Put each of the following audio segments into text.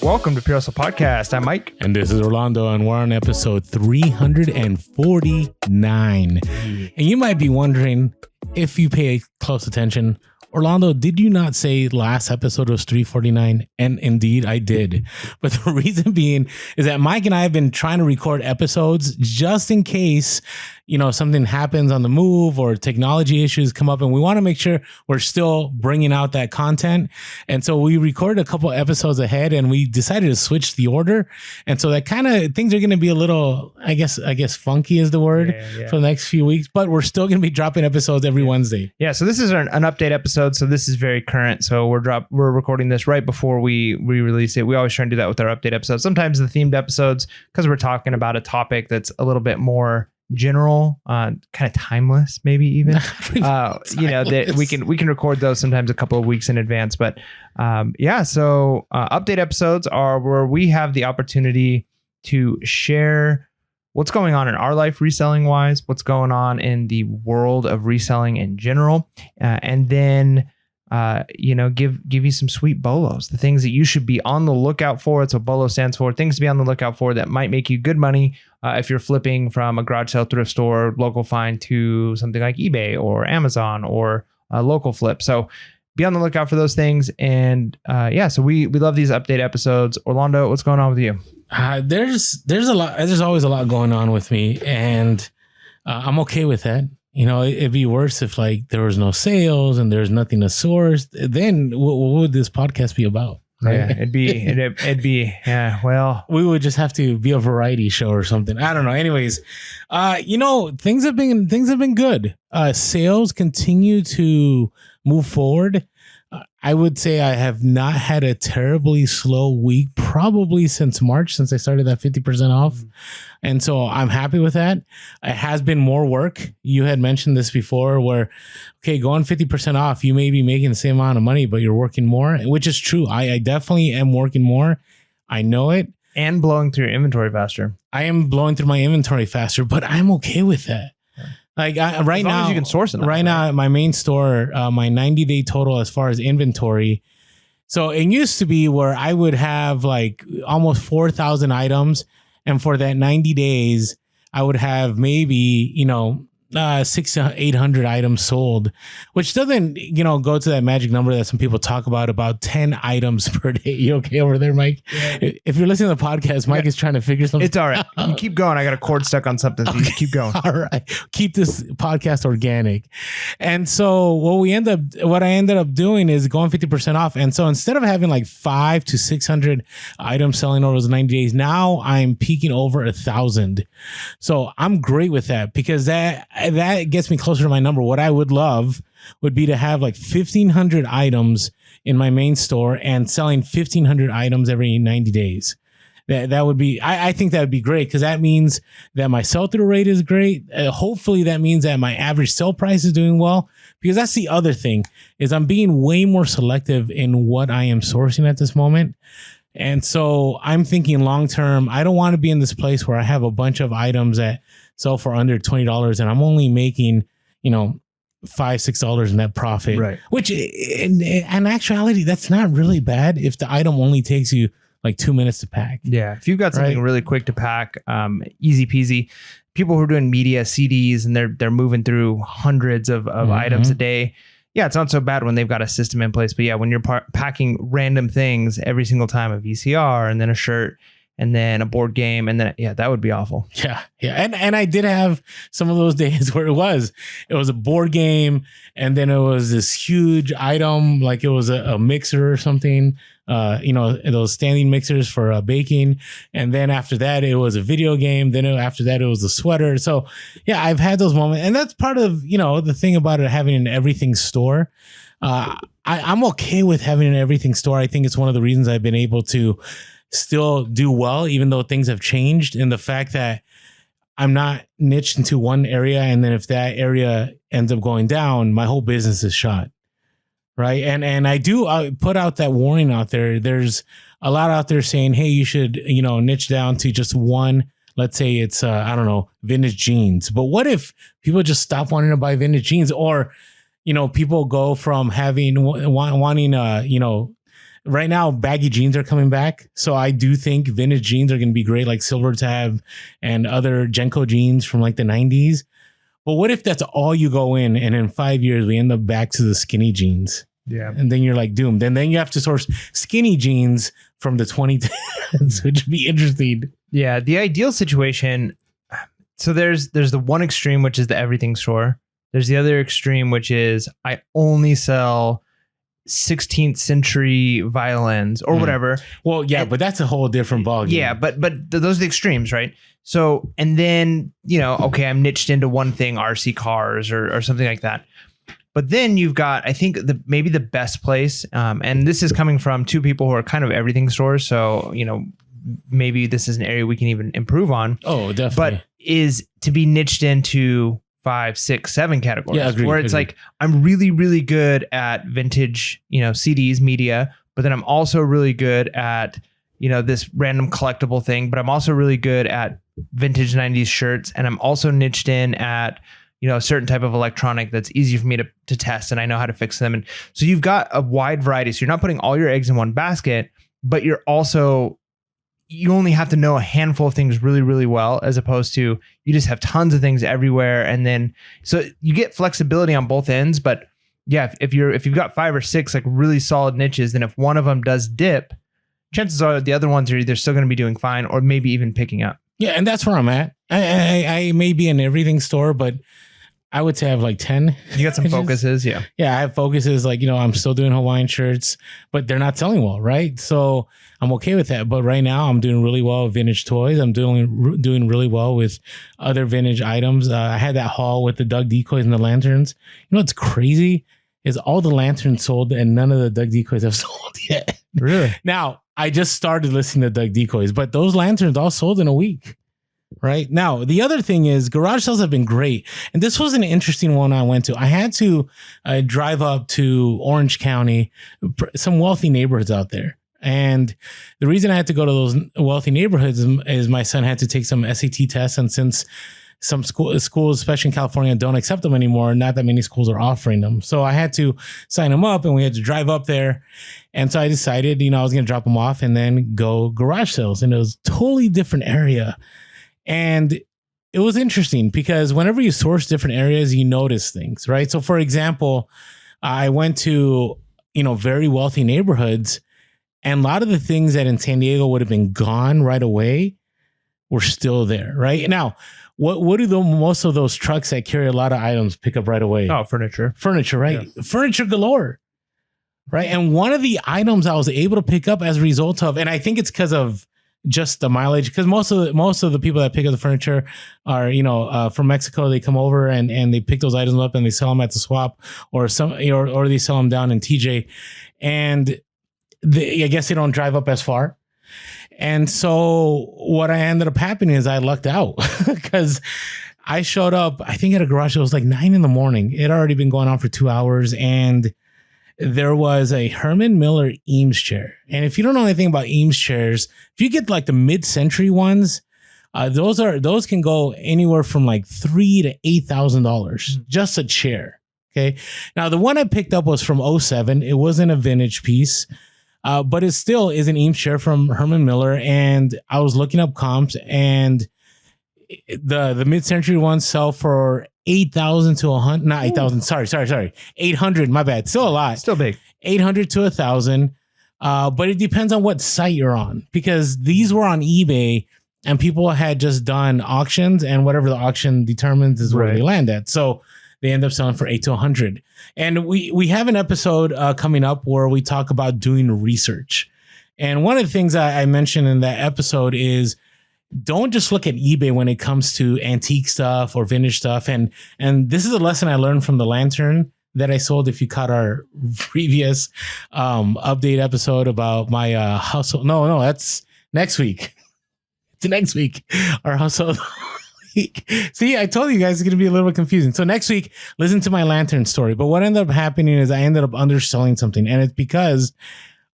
Welcome to Pure Hustle Podcast. I'm Mike. And this is Orlando, and we're on episode 349. And you might be wondering, if you pay close attention, Orlando, did you not say last episode was 349? And indeed, I did. But the reason being is that Mike and I have been trying to record episodes just in case, something happens on the move or technology issues come up, and we want to make sure we're still bringing out that content. And so we recorded a couple episodes ahead, and we decided to switch the order. And so that kind of things are going to be a little, I guess funky is the word for the next few weeks, but we're still going to be dropping episodes every Wednesday. Yeah. So this is an update episode. So this is very current. So we're recording this right before we release it. We always try and do that with our update episodes. Sometimes the themed episodes, because we're talking about a topic that's a little bit more general, kind of timeless, maybe even. That we can record those sometimes a couple of weeks in advance. But so update episodes are where we have the opportunity to share what's going on in our life reselling wise, what's going on in the world of reselling in general, and then give you some sweet BOLOs, the things that you should be on the lookout for. That's what BOLO stands for. Things to be on the lookout for that might make you good money if you're flipping from a garage sale, thrift store, local find to something like eBay or Amazon or a local flip. So be on the lookout for those things. And so we love these update episodes. Orlando, what's going on with you? There's a lot. There's always a lot going on with me, and I'm okay with that. It'd be worse if there was no sales and there's nothing to source. Then what would this podcast be about? Right? Yeah, it'd be. Well, we would just have to be a variety show or something. I don't know. Anyways, things have been good. Sales continue to move forward. I would say I have not had a terribly slow week, probably since March, since I started that 50% off. And so I'm happy with that. It has been more work. You had mentioned this before where, going 50% off, you may be making the same amount of money, but you're working more, which is true. I definitely am working more. I know it. And blowing through your inventory faster. I am blowing through my inventory faster, but I'm okay with that. Right now, as you can source it. Now at my main store, my 90-day total as far as inventory. So it used to be where I would have almost 4,000 items. And for that 90 days, I would have maybe, 600 to 800 items sold, which doesn't, go to that magic number that some people talk about 10 items per day. You okay over there, Mike? Yeah. If you're listening to the podcast, Mike is trying to figure something. It's all right. You keep going. I got a cord stuck on something. So you keep going. All right. Keep this podcast organic. And so what I ended up doing is going 50% off. And so instead of having 500 to 600 items selling over those 90 days, now I'm peaking over 1,000. So I'm great with that because that gets me closer to my number. What I would love would be to have 1,500 items in my main store and selling 1,500 items every 90 days. That would be, I think that would be great because that means that my sell-through rate is great. Hopefully that means that my average sell price is doing well, because that's the other thing is I'm being way more selective in what I am sourcing at this moment. And so I'm thinking long-term, I don't want to be in this place where I have a bunch of items that sell for under $20 and I'm only making, $5-6 net profit, right? Which in actuality, that's not really bad if the item only takes you 2 minutes to pack. Yeah. If you've got something really quick to pack, easy peasy. People who are doing media CDs and they're moving through hundreds of items a day. Yeah, it's not so bad when they've got a system in place. But yeah, when you're packing random things every single time, a VCR and then a shirt and then a board game, and then that would be awful. Yeah. And I did have some of those days where it was a board game, and then it was this huge item, like it was a mixer or something, those standing mixers for baking. And then after that, it was a video game. Then after that, it was a sweater. So yeah, I've had those moments, and that's part of, the thing about it, having an everything store. I'm okay with having an everything store. I think it's one of the reasons I've been able to still do well, even though things have changed, and the fact that I'm not niched into one area, and then if that area ends up going down, my whole business is shot. Right. And I put out that warning out there. There's a lot out there saying, hey, you should, niche down to just one. Let's say it's, vintage jeans. But what if people just stop wanting to buy vintage jeans, or, people go from wanting, right now, baggy jeans are coming back. So I do think vintage jeans are going to be great, like Silver Tab and other Genko jeans from like the 90s. But what if that's all you go in, and in 5 years we end up back to the skinny jeans? Yeah. And then you're like doomed. And then you have to source skinny jeans from the 2010s, which would be interesting. Yeah. The ideal situation. So there's the one extreme, which is the everything store. There's the other extreme, which is I only sell 16th century violins or whatever. Well, yeah, but that's a whole different ballgame. Yeah, but those are the extremes, right? So, and then, okay, I'm niched into one thing, RC cars or something like that. But then you've got, I think maybe the best place, and this is coming from two people who are kind of everything stores. So, maybe this is an area we can even improve on. Oh, definitely. But is to be niched into 5, 6, 7 categories. Yeah, agreed, where it's like, I'm really, really good at vintage, CDs, media, but then I'm also really good at, this random collectible thing, but I'm also really good at vintage 90s shirts. And I'm also niched in at, a certain type of electronic that's easy for me to test, and I know how to fix them. And so you've got a wide variety. So you're not putting all your eggs in one basket, but you only have to know a handful of things really, really well, as opposed to you just have tons of things everywhere. And then, so you get flexibility on both ends. But yeah, if you've got 5 or 6 like really solid niches, then if one of them does dip, chances are the other ones are either still going to be doing fine or maybe even picking up. Yeah. And that's where I'm at. I may be an everything store, but I would say I have like 10. You got some focuses. Yeah. Yeah. I have focuses like, I'm still doing Hawaiian shirts, but they're not selling well. Right. So I'm okay with that. But right now I'm doing really well with vintage toys. I'm doing really well with other vintage items. I had that haul with the Doug decoys and the lanterns. What's crazy is all the lanterns sold and none of the Doug decoys have sold yet. Really? Now, I just started listening to Doug decoys, but those lanterns all sold in a week. Right now, the other thing is garage sales have been great. And this was an interesting one I went to. I had to drive up to Orange County, some wealthy neighborhoods out there. And the reason I had to go to those wealthy neighborhoods is my son had to take some SAT tests. And since some schools, especially in California, don't accept them anymore, not that many schools are offering them. So I had to sign him up and we had to drive up there. And so I decided, I was going to drop him off and then go garage sales. And it was a totally different area. And it was interesting because whenever you source different areas, you notice things, right? So for example, I went to, very wealthy neighborhoods, and a lot of the things that in San Diego would have been gone right away were still there, right? Now, what do most of those trucks that carry a lot of items pick up right away? Oh, furniture, right? Yeah. Furniture galore, right? And one of the items I was able to pick up as a result of, and I think it's because of just the mileage, because most of the people that pick up the furniture are from Mexico. They come over and they pick those items up and they sell them at the swap or they sell them down in TJ, and I guess they don't drive up as far. And so what I ended up happening is I lucked out because I showed up, I think at a garage. It was like 9 a.m. It had already been going on for 2 hours, and there was a Herman Miller Eames chair. And if you don't know anything about Eames chairs, if you get like the mid-century ones, those can go anywhere from like $3,000 to $8,000, just a chair. Okay. Now the one I picked up was from 2007. It wasn't a vintage piece, but it still is an Eames chair from Herman Miller. And I was looking up comps, and the mid-century ones sell for 8,000 to 100, not 8,000. Sorry. 800. My bad. Still a lot. Still big. 800 to 1,000. But it depends on what site you're on, because these were on eBay and people had just done auctions, and whatever the auction determines is where they land at. So they end up selling for 8 to 100. And we have an episode coming up where we talk about doing research. And one of the things I mentioned in that episode is, don't just look at eBay when it comes to antique stuff or vintage stuff. And this is a lesson I learned from the lantern that I sold. If you caught our previous update episode about my hustle. No, that's next week. It's next week. Our hustle week. See, I told you guys it's going to be a little bit confusing. So next week, listen to my lantern story. But what ended up happening is I ended up underselling something. And it's because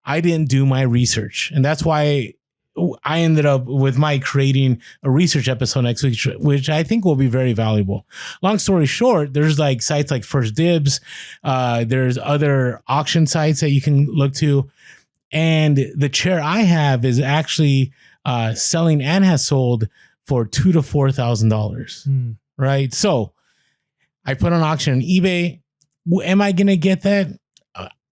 I didn't do my research. And that's why I ended up with my creating a research episode next week, which I think will be very valuable. Long story short, there's like sites like First Dibs. There's other auction sites that you can look to. And the chair I have is actually selling and has sold for $2,000 to $4,000. Right. So I put on auction on eBay. Am I going to get that?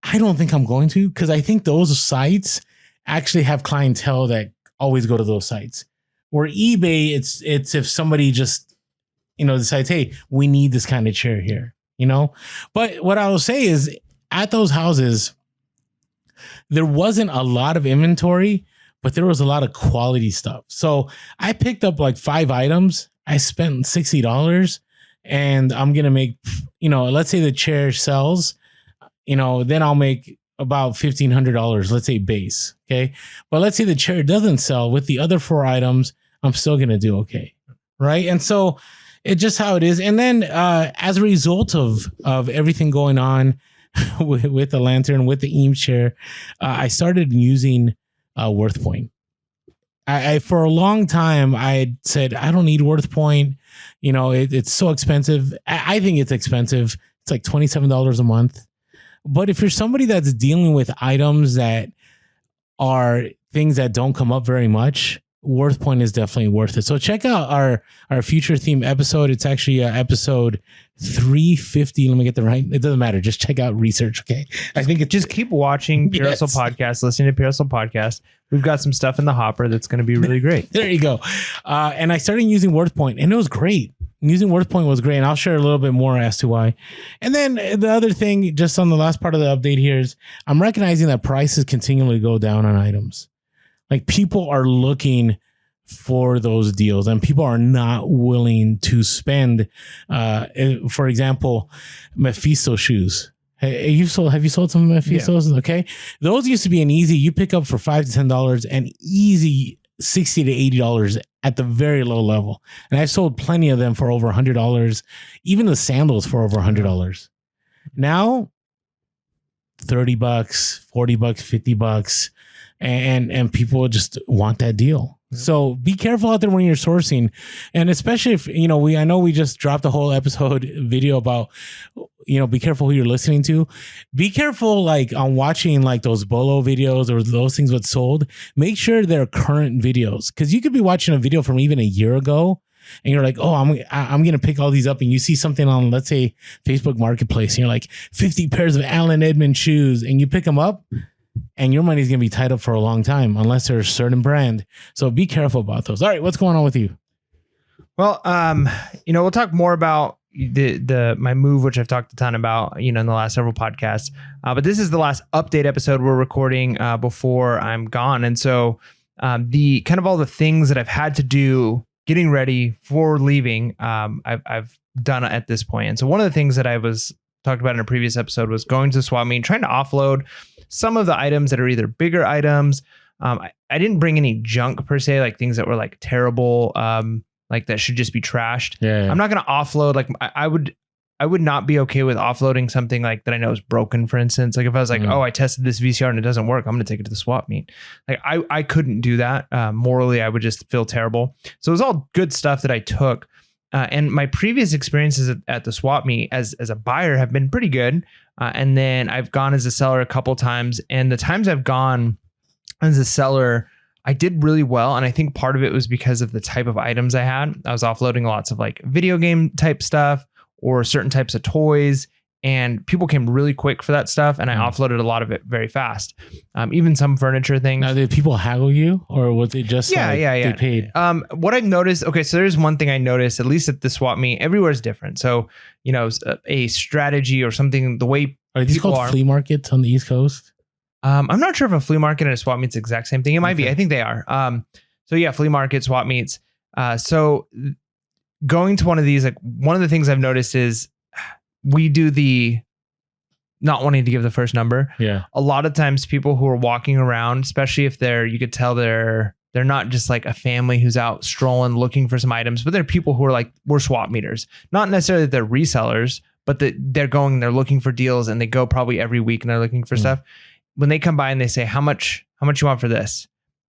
I don't think I'm going to, because I think those sites actually have clientele that always go to those sites. Or eBay, it's if somebody just, decides, hey, we need this kind of chair here, But what I will say is at those houses, there wasn't a lot of inventory, but there was a lot of quality stuff. So I picked up like 5 items. I spent $60 and I'm going to make, let's say the chair sells, then I'll make about $1,500, let's say base. Okay. But let's say the chair doesn't sell with the other 4 items, I'm still going to do okay. Right. And so it's just how it is. And then as a result of everything going on with the lantern, with the Eames chair, I started using Worthpoint. I for a long time, I said, I don't need Worthpoint. It's so expensive. I think it's expensive. It's like $27 a month. But if you're somebody that's dealing with items that are things that don't come up very much, Worthpoint is definitely worth it. So check out our future theme episode. It's actually episode 350. Let me get the right. It doesn't matter. Just check out research. Okay. I think just keep watching Pure Hustle Podcast, listening to Pure Hustle Podcast. We've got some stuff in the hopper that's going to be really great. There you go. And I started using Worthpoint and it was great. Using Worthpoint was great. And I'll share a little bit more as to why. And then the other thing, just on the last part of the update here, is I'm recognizing that prices continually go down on items. Like people are looking for those deals and people are not willing to spend. For example, Mephisto shoes. Hey, have you sold some Mephistos? Yeah. Okay. Those used to be an easy, you pick up for $5 to $10 and easy $60 to $80 at the very low level. And I've sold plenty of them for over $100, even the sandals for over $100. Now, $30, $40, $50, and people just want that deal. So be careful out there when you're sourcing. And especially if, I know we just dropped a whole episode video about, be careful who you're listening to. Be careful, like on watching like those BOLO videos or those things what's sold. Make sure they're current videos, because you could be watching a video from even a year ago and you're like, oh, I'm going to pick all these up. And you see something on, let's say, Facebook Marketplace, and you're like 50 pairs of Allen Edmonds shoes, and you pick them up. And your money's going to be tied up for a long time unless there's a certain brand. So be careful about those. All right. What's going on with you? Well, we'll talk more about my move, which I've talked a ton about, in the last several podcasts. But this is the last update episode we're recording before I'm gone. And so the kind of all the things that I've had to do getting ready for leaving, I've done at this point. And so one of the things that I was talked about in a previous episode was going to the swap meet, trying to offload some of the items that are either bigger items. I didn't bring any junk per se, like things that were like terrible, like that should just be trashed. Yeah. I'm not going to offload. Like I would not be okay with offloading something like that I know is broken, for instance. Like if I was like, oh, I tested this VCR and it doesn't work, I'm going to take it to the swap meet. Like I couldn't do that. Morally, I would just feel terrible. So it was all good stuff that I took. And my previous experiences at the swap meet as a buyer have been pretty good. And then I've gone as a seller a couple times. And the times I've gone as a seller, I did really well. And I think part of it was because of the type of items I had. I was offloading lots of like video game type stuff or certain types of toys. And people came really quick for that stuff. And I offloaded a lot of it very fast. Even some furniture things. Now, did people haggle you, or was it just they paid? What I've noticed, okay, so there's one thing I noticed, at least at the swap meet, everywhere is different. So, a strategy or something, the way are these called flea markets on the East Coast? I'm not sure if a flea market and a swap meet's the exact same thing. It might be. I think they are. So yeah, flea market, swap meets. So going to one of these, like one of the things I've noticed is we do the not wanting to give the first number. Yeah. A lot of times people who are walking around, especially if you could tell they're not just like a family who's out strolling looking for some items, but they're people who are like, we're swap meeters. Not necessarily that they're resellers, but that they're looking for deals, and they go probably every week and they're looking for stuff. When they come by and they say, how much you want for this?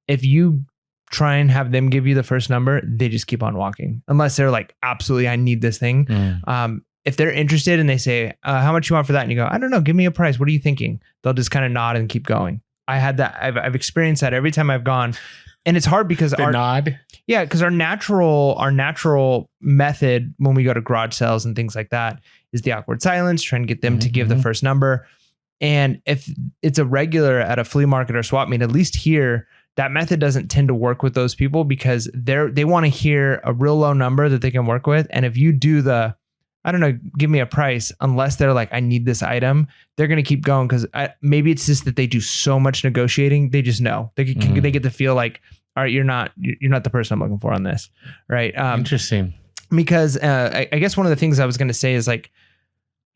If you try and have them give you the first number, they just keep on walking unless they're like, absolutely, I need this thing. If they're interested and they say, how much you want for that? And you go, I don't know, give me a price. What are you thinking? They'll just kind of nod and keep going. I had that. I've experienced that every time I've gone, and it's hard because The nod. yeah, because our natural method when we go to garage sales and things like that is the awkward silence, trying to get them to give the first number. And if it's a regular at a flea market or swap meet, at least here, that method doesn't tend to work with those people because they want to hear a real low number that they can work with. And if you do the, I don't know, give me a price, unless they're like, I need this item, they're going to keep going because maybe it's just that they do so much negotiating. They just know they get to feel like, all right, you're not the person I'm looking for on this, right? Interesting. Because I guess one of the things I was going to say is like,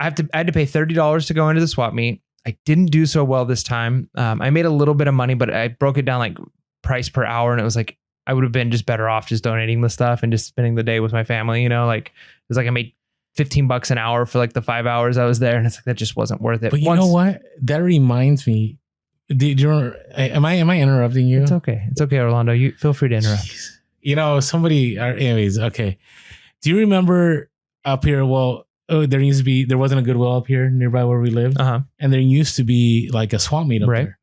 I had to pay $30 to go into the swap meet. I didn't do so well this time. I made a little bit of money, but I broke it down like price per hour, and it was like I would have been just better off just donating the stuff and just spending the day with my family. You know, like it was like I made $15 an hour for like the 5 hours I was there, and it's like that just wasn't worth it. But you know what? That reminds me. Am I interrupting you? It's okay. It's okay, Orlando. You feel free to interrupt. Jeez. You know, anyways, okay. Do you remember up here? Well, there wasn't a Goodwill up here nearby where we lived. And there used to be like a swap meet up there.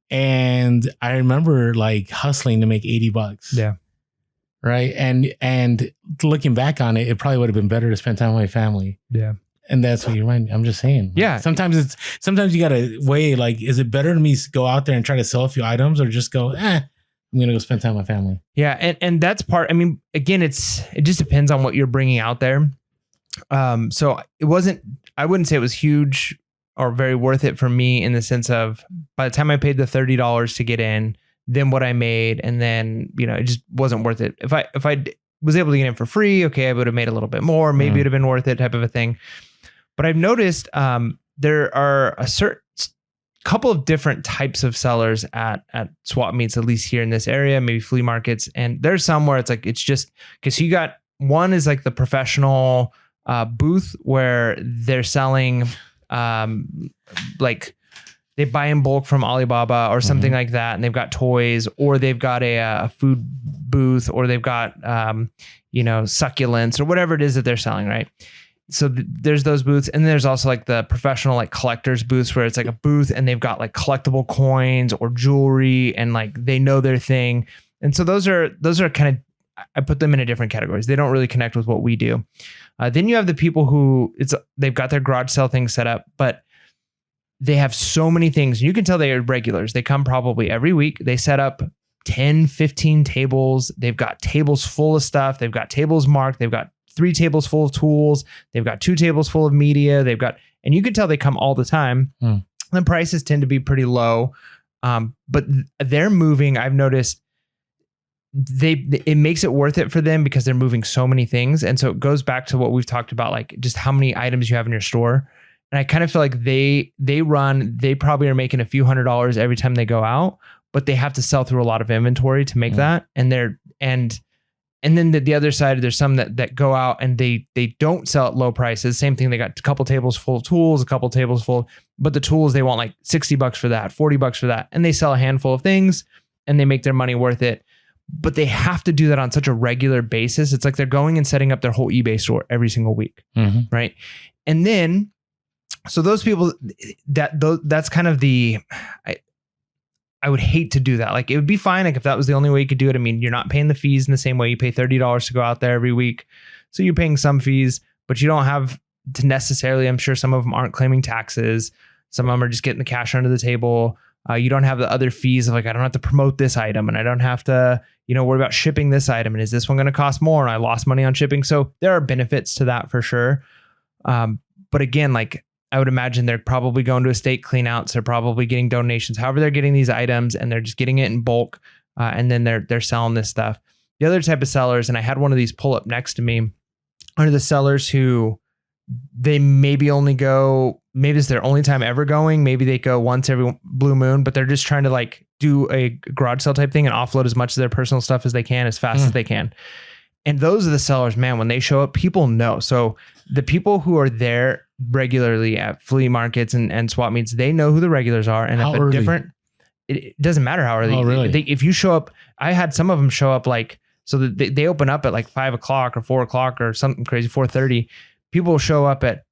And I remember like hustling to make $80. Yeah. Right. And looking back on it, it probably would have been better to spend time with my family. Yeah. And that's what you remind me. I'm just saying. Yeah. Sometimes you got to weigh, like, is it better to me go out there and try to sell a few items or just go, I'm going to go spend time with my family. Yeah. And that's part, I mean, again, it just depends on what you're bringing out there. So I wouldn't say it was huge or very worth it for me in the sense of by the time I paid the $30 to get in, then what I made, and then, you know, it just wasn't worth it. If I was able to get in for free, okay, I would have made a little bit more, maybe it'd have been worth it, type of a thing. But I've noticed, there are a certain couple of different types of sellers at swap meets, at least here in this area, maybe flea markets. And there's some where it's just, because you got, one is like the professional booth where they're selling like they buy in bulk from Alibaba or something like that, and they've got toys, or they've got a food booth, or they've got succulents or whatever it is that they're selling, right? So there's those booths, and there's also like the professional like collectors booths where it's like a booth and they've got like collectible coins or jewelry and like they know their thing. And so those are kind of, I put them in a different categories. They don't really connect with what we do. Then you have the people who they've got their garage sale thing set up, but they have so many things. You can tell they are regulars. They come probably every week. They set up 10, 15 tables. They've got tables full of stuff. They've got tables marked. They've got 3 tables full of tools. They've got 2 tables full of media. And you can tell they come all the time. The prices tend to be pretty low. But they're moving. I've noticed it makes it worth it for them because they're moving so many things. And so it goes back to what we've talked about, like just how many items you have in your store. And I kind of feel like they probably are making a few $100s every time they go out, but they have to sell through a lot of inventory to make that. And then the other side, there's some that go out and they don't sell at low prices. Same thing. They got a couple tables full of tools, a couple tables full, but the tools, they want like $60 for that, $40 for that. And they sell a handful of things and they make their money worth it. But they have to do that on such a regular basis. It's like they're going and setting up their whole eBay store every single week. Right. And then, so those people that's kind of I would hate to do that. Like it would be fine. Like if that was the only way you could do it. I mean, you're not paying the fees in the same way you pay $30 to go out there every week. So you're paying some fees, but you don't have to necessarily, I'm sure some of them aren't claiming taxes. Some of them are just getting the cash under the table. You don't have the other fees of like, I don't have to promote this item and I don't have to, worry about shipping this item. And is this one going to cost more? And I lost money on shipping. So there are benefits to that for sure. But again, like I would imagine they're probably going to estate cleanouts. They're probably getting donations, however they're getting these items, and they're just getting it in bulk. And then they're selling this stuff. The other type of sellers, and I had one of these pull up next to me, are the sellers who they maybe only go, maybe it's their only time ever going. Maybe they go once every blue moon, but they're just trying to like do a garage sale type thing and offload as much of their personal stuff as they can, as fast as they can. And those are the sellers, man, when they show up, people know. So the people who are there regularly at flea markets and swap meets, they know who the regulars are. And how if early? It doesn't matter how early. Oh, really? If you show up, I had some of them show up like, so that they open up at like 5 o'clock or 4 o'clock or something crazy, 4:30. People show up at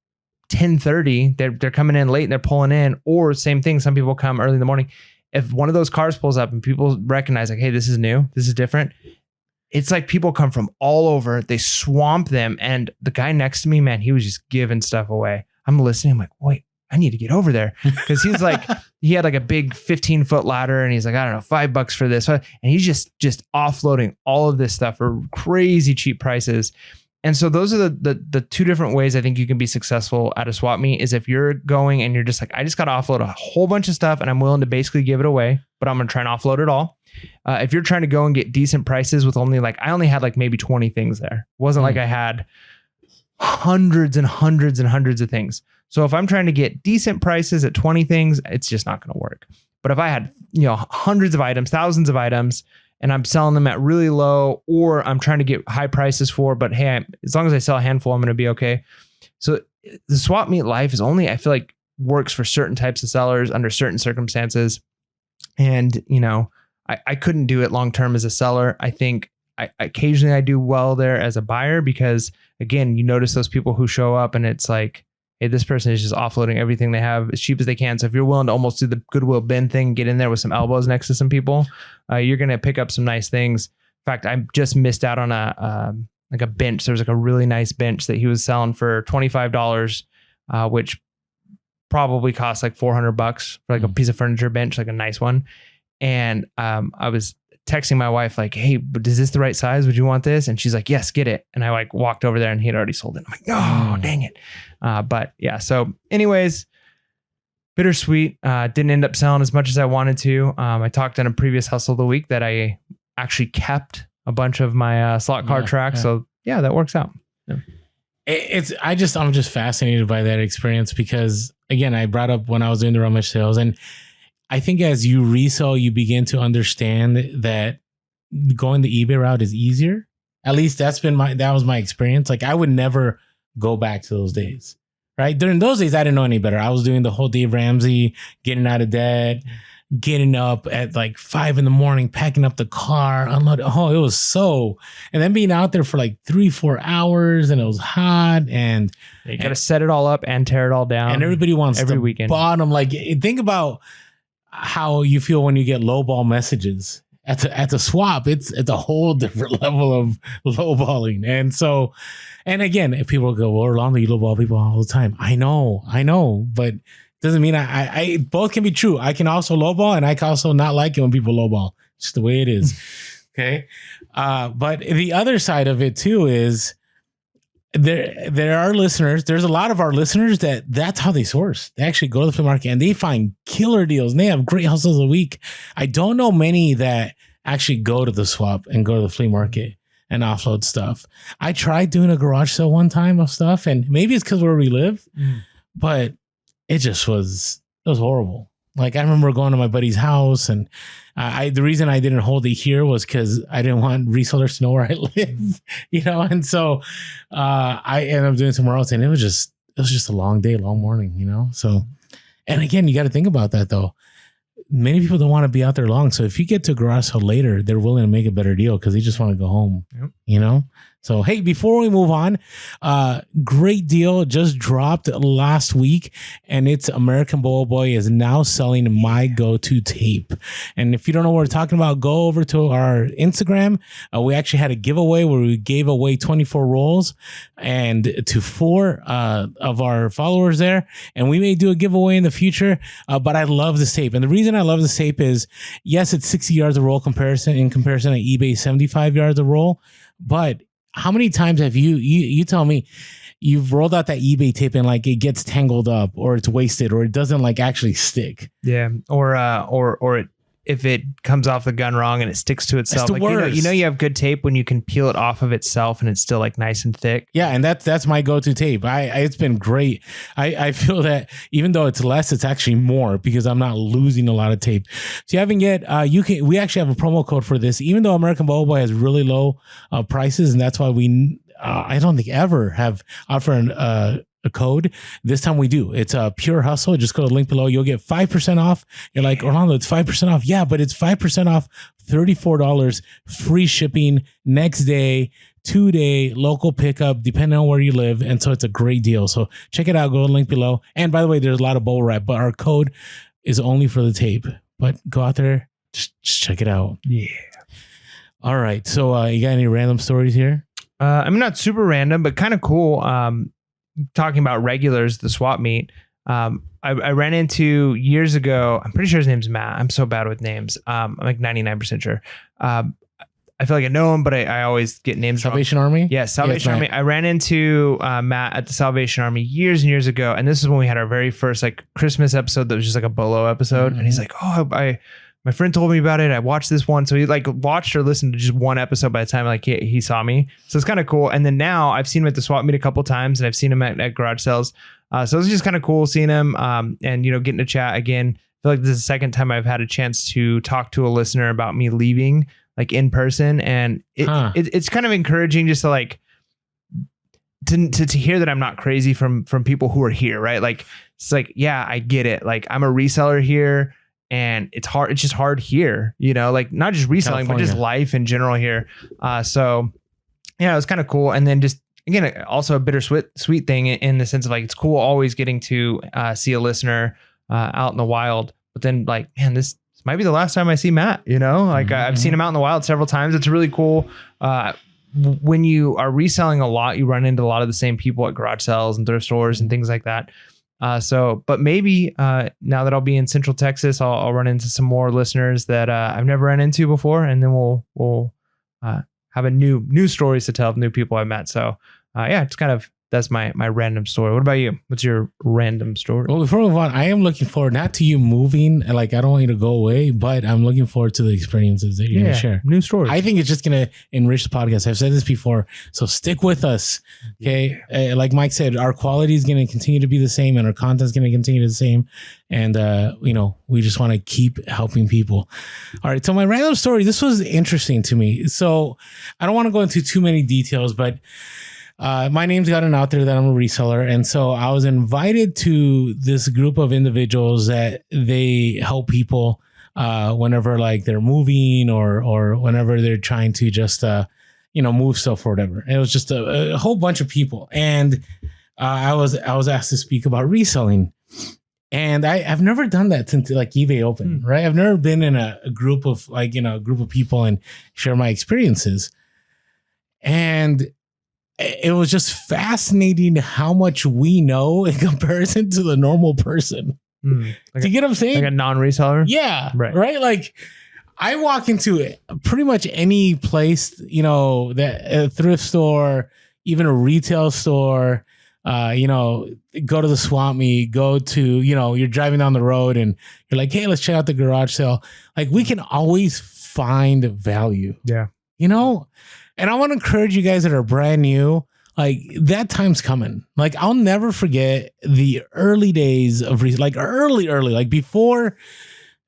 10:30. They're coming in late and they're pulling in, or same thing. Some people come early in the morning if one of those cars pulls up and people recognize like, hey, this is new, this is different. It's like people come from all over, they swamp them. And the guy next to me, man, he was just giving stuff away. I'm listening. I'm like, wait, I need to get over there. Cause he's like, he had like a big 15-foot ladder and he's like, I don't know, $5 for this. And he's just offloading all of this stuff for crazy cheap prices. And so those are the two different ways I think you can be successful at a swap meet is if you're going and you're just like, I just got to offload a whole bunch of stuff and I'm willing to basically give it away, but I'm going to try and offload it all. If you're trying to go and get decent prices with only like, I only had like maybe 20 things there. It wasn't like I had hundreds and hundreds and hundreds of things. So if I'm trying to get decent prices at 20 things, it's just not going to work. But if I had, hundreds of items, thousands of items, and I'm selling them at really low, or I'm trying to get high prices for, but hey, as long as I sell a handful, I'm going to be okay. So the swap meet life is only, I feel like, works for certain types of sellers under certain circumstances. And, I couldn't do it long-term as a seller. I think occasionally I do well there as a buyer because, again, you notice those people who show up and it's like, hey, this person is just offloading everything they have as cheap as they can. So if you're willing to almost do the Goodwill bin thing, get in there with some elbows next to some people, you're going to pick up some nice things. In fact, I just missed out on a bench. There was like a really nice bench that he was selling for $25, which probably cost like $400 for like a piece of furniture bench, like a nice one. And I was texting my wife like, hey, but is this the right size? Would you want this? And she's like, yes, get it. And I like walked over there and he had already sold it. I'm like, oh, dang it. But yeah. So anyways, bittersweet. Didn't end up selling as much as I wanted to. I talked in a previous hustle of the week that I actually kept a bunch of my slot car tracks. Yeah. So yeah, that works out. Yeah. I'm just fascinated by that experience because again, I brought up when I was doing the rummage sales, and I think as you resell, you begin to understand that going the eBay route is easier. At least that was my experience. Like I would never go back to those days, right? During those days, I didn't know any better. I was doing the whole Dave Ramsey, getting out of debt, getting up at like 5 a.m, packing up the car, unloading. Oh, it was and then being out there for like 3-4 hours and it was hot and you got to set it all up and tear it all down. And everybody wants every weekend. Bottom. Like think about how you feel when you get lowball messages at the swap. It's a whole different level of lowballing. And so, and again, if people go, well, Orlando, you lowball people all the time. I know, but doesn't mean I both can be true. I can also lowball and I can also not like it when people lowball. Just the way it is. Okay. But the other side of it too is there are listeners. There's a lot of our listeners that's how they source. They actually go to the flea market and they find killer deals and they have great hustles a week. I don't know many that actually go to the swap and go to the flea market and offload stuff. I tried doing a garage sale one time of stuff, and maybe it's because where we live, but it was horrible. Like I remember going to my buddy's house, and the reason I didn't hold it here was because I didn't want resellers to know where I live, And so I ended up doing somewhere else, and it was just a long day, long morning, So, and again, you got to think about that though. Many people don't want to be out there long, so if you get to garage sale later, they're willing to make a better deal because they just want to go home, So, hey, before we move on, great deal just dropped last week, and it's American Bolo Boy is now selling my go-to tape. And if you don't know what we're talking about, go over to our Instagram. We actually had a giveaway where we gave away 24 rolls and to 4 of our followers there. And we may do a giveaway in the future, but I love this tape. And the reason I love this tape is, yes, it's 60 yards a roll in comparison to eBay 75 yards a roll, but how many times have you tell me you've rolled out that eBay tape and like it gets tangled up or it's wasted or it doesn't like actually stick? Yeah. Or if it comes off the gun wrong and it sticks to itself. That's the worst. You have good tape when you can peel it off of itself and it's still like nice and thick. Yeah, and that's my go-to tape. It's been great. I feel that even though it's less, it's actually more because I'm not losing a lot of tape. So you haven't yet, we actually have a promo code for this, even though American Bolo Boy has really low prices, and that's why I don't think ever have offered a code. This time we do. It's a pure hustle. Just go to the link below. You'll get 5% off. You're like, Orlando, it's 5% off. Yeah, but it's 5% off, $34, free shipping next day, 2-day local pickup, depending on where you live. And so it's a great deal. So check it out. Go to the link below. And by the way, there's a lot of bowl wrap, but our code is only for the tape. but go out there, just check it out. Yeah. All right. So you got any random stories here? I mean, not super random, but kind of cool. Talking about regulars, the swap meet. I ran into years ago. I'm pretty sure his name's Matt. I'm so bad with names. I'm like 99% sure. I feel like I know him, but I always get names wrong. Salvation Army? Yeah, Salvation Army. I ran into Matt at the Salvation Army years and years ago. And this is when we had our very first like Christmas episode that was just like a BOLO episode. And he's like, oh, my friend told me about it. I watched this one. So he like watched or listened to just one episode by the time like he saw me. So it's kind of cool. And then now I've seen him at the swap meet a couple times and I've seen him at garage sales. So it's just kind of cool seeing him and, you know, getting to chat again. I feel like this is the second time I've had a chance to talk to a listener about me leaving like in person. And it's kind of encouraging just to like, to hear that I'm not crazy from people who are here, right? Like, it's like, yeah, I get it. Like I'm a reseller here and it's hard. It's just hard here, you know, like not just reselling, but just life in general here. So yeah, it was kind of cool. And then just, again, also a bittersweet thing in the sense of like, it's cool always getting to see a listener out in the wild, but then like, man, this might be the last time I see Matt, you know, like I've seen him out in the wild several times. It's really cool. When you are reselling a lot, you run into a lot of the same people at garage sales and thrift stores and things like that. But maybe now that I'll be in Central Texas, I'll run into some more listeners that I've never run into before, and then we'll have a new stories to tell of new people I met. So yeah, it's kind of, that's my random story. What about you? What's your random story? Well, before we move on, I am looking forward not to you moving. Like, I don't want you to go away, but I'm looking forward to the experiences that you're going to share. New stories. I think it's just going to enrich the podcast. I've said this before, so stick with us. Okay. Like Mike said, our quality is going to continue to be the same and our content is going to continue the same. And, you know, we just want to keep helping people. All right. So my random story, this was interesting to me. So I don't want to go into too many details, but my name's gotten out there that I'm a reseller. And so I was invited to this group of individuals that they help people whenever like they're moving or whenever they're trying to just, you know, move stuff or whatever. And it was just a whole bunch of people. And I was asked to speak about reselling. And I've never done that since like eBay opened, right? I've never been in a group of like, you know, a group of people and share my experiences. And it was just fascinating how much we know in comparison to the normal person. Like Do you get what I'm saying? Like a non-reseller? Yeah. Right. Like I walk into pretty much any place, you know, that a thrift store, even a retail store, you know, go to the swap meet, go to, you know, you're driving down the road and you're like, hey, let's check out the garage sale. Like we can always find value. Yeah. You know? And I want to encourage you guys that are brand new, like that time's coming. Like I'll never forget the early days of like early, like before,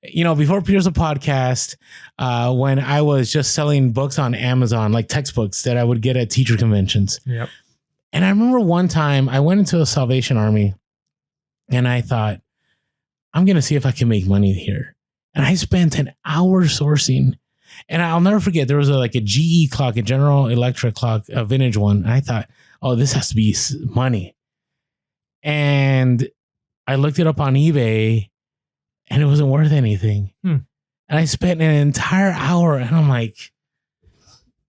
you know, before Peter's a podcast, when I was just selling books on Amazon, like textbooks that I would get at teacher conventions. Yep. And I remember one time I went into a Salvation Army and I thought, I'm going to see if I can make money here. And I spent an hour sourcing. And I'll never forget, there was a GE clock, a General Electric clock, a vintage one. And I thought, oh, this has to be money. And I looked it up on eBay and it wasn't worth anything. And I spent an entire hour and I'm like,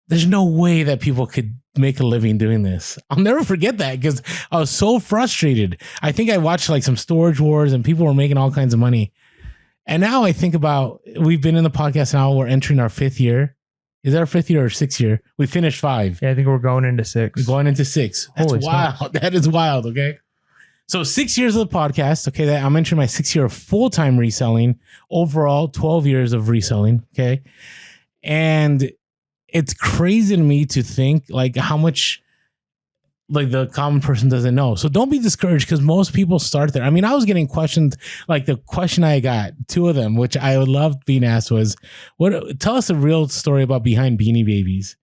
there's no way that people could make a living doing this. I'll never forget that because I was so frustrated. I think I watched like some Storage Wars and people were making all kinds of money. And now I think about, we've been in the podcast now, we're entering our 5th year. Is that our 5th year or 6th year? We finished 5. Yeah, I think we're going into 6. We're going into 6. That's Holy wild. smokes. That is wild. Okay. So 6 years of the podcast. Okay. That I'm entering my 6th year of full-time reselling. Overall, 12 years of reselling. Okay. And it's crazy to me to think like how much like the common person doesn't know. So don't be discouraged because most people start there. I mean, I was getting questions like the question I got, 2 of them, which I loved being asked was, tell us a real story about behind Beanie Babies.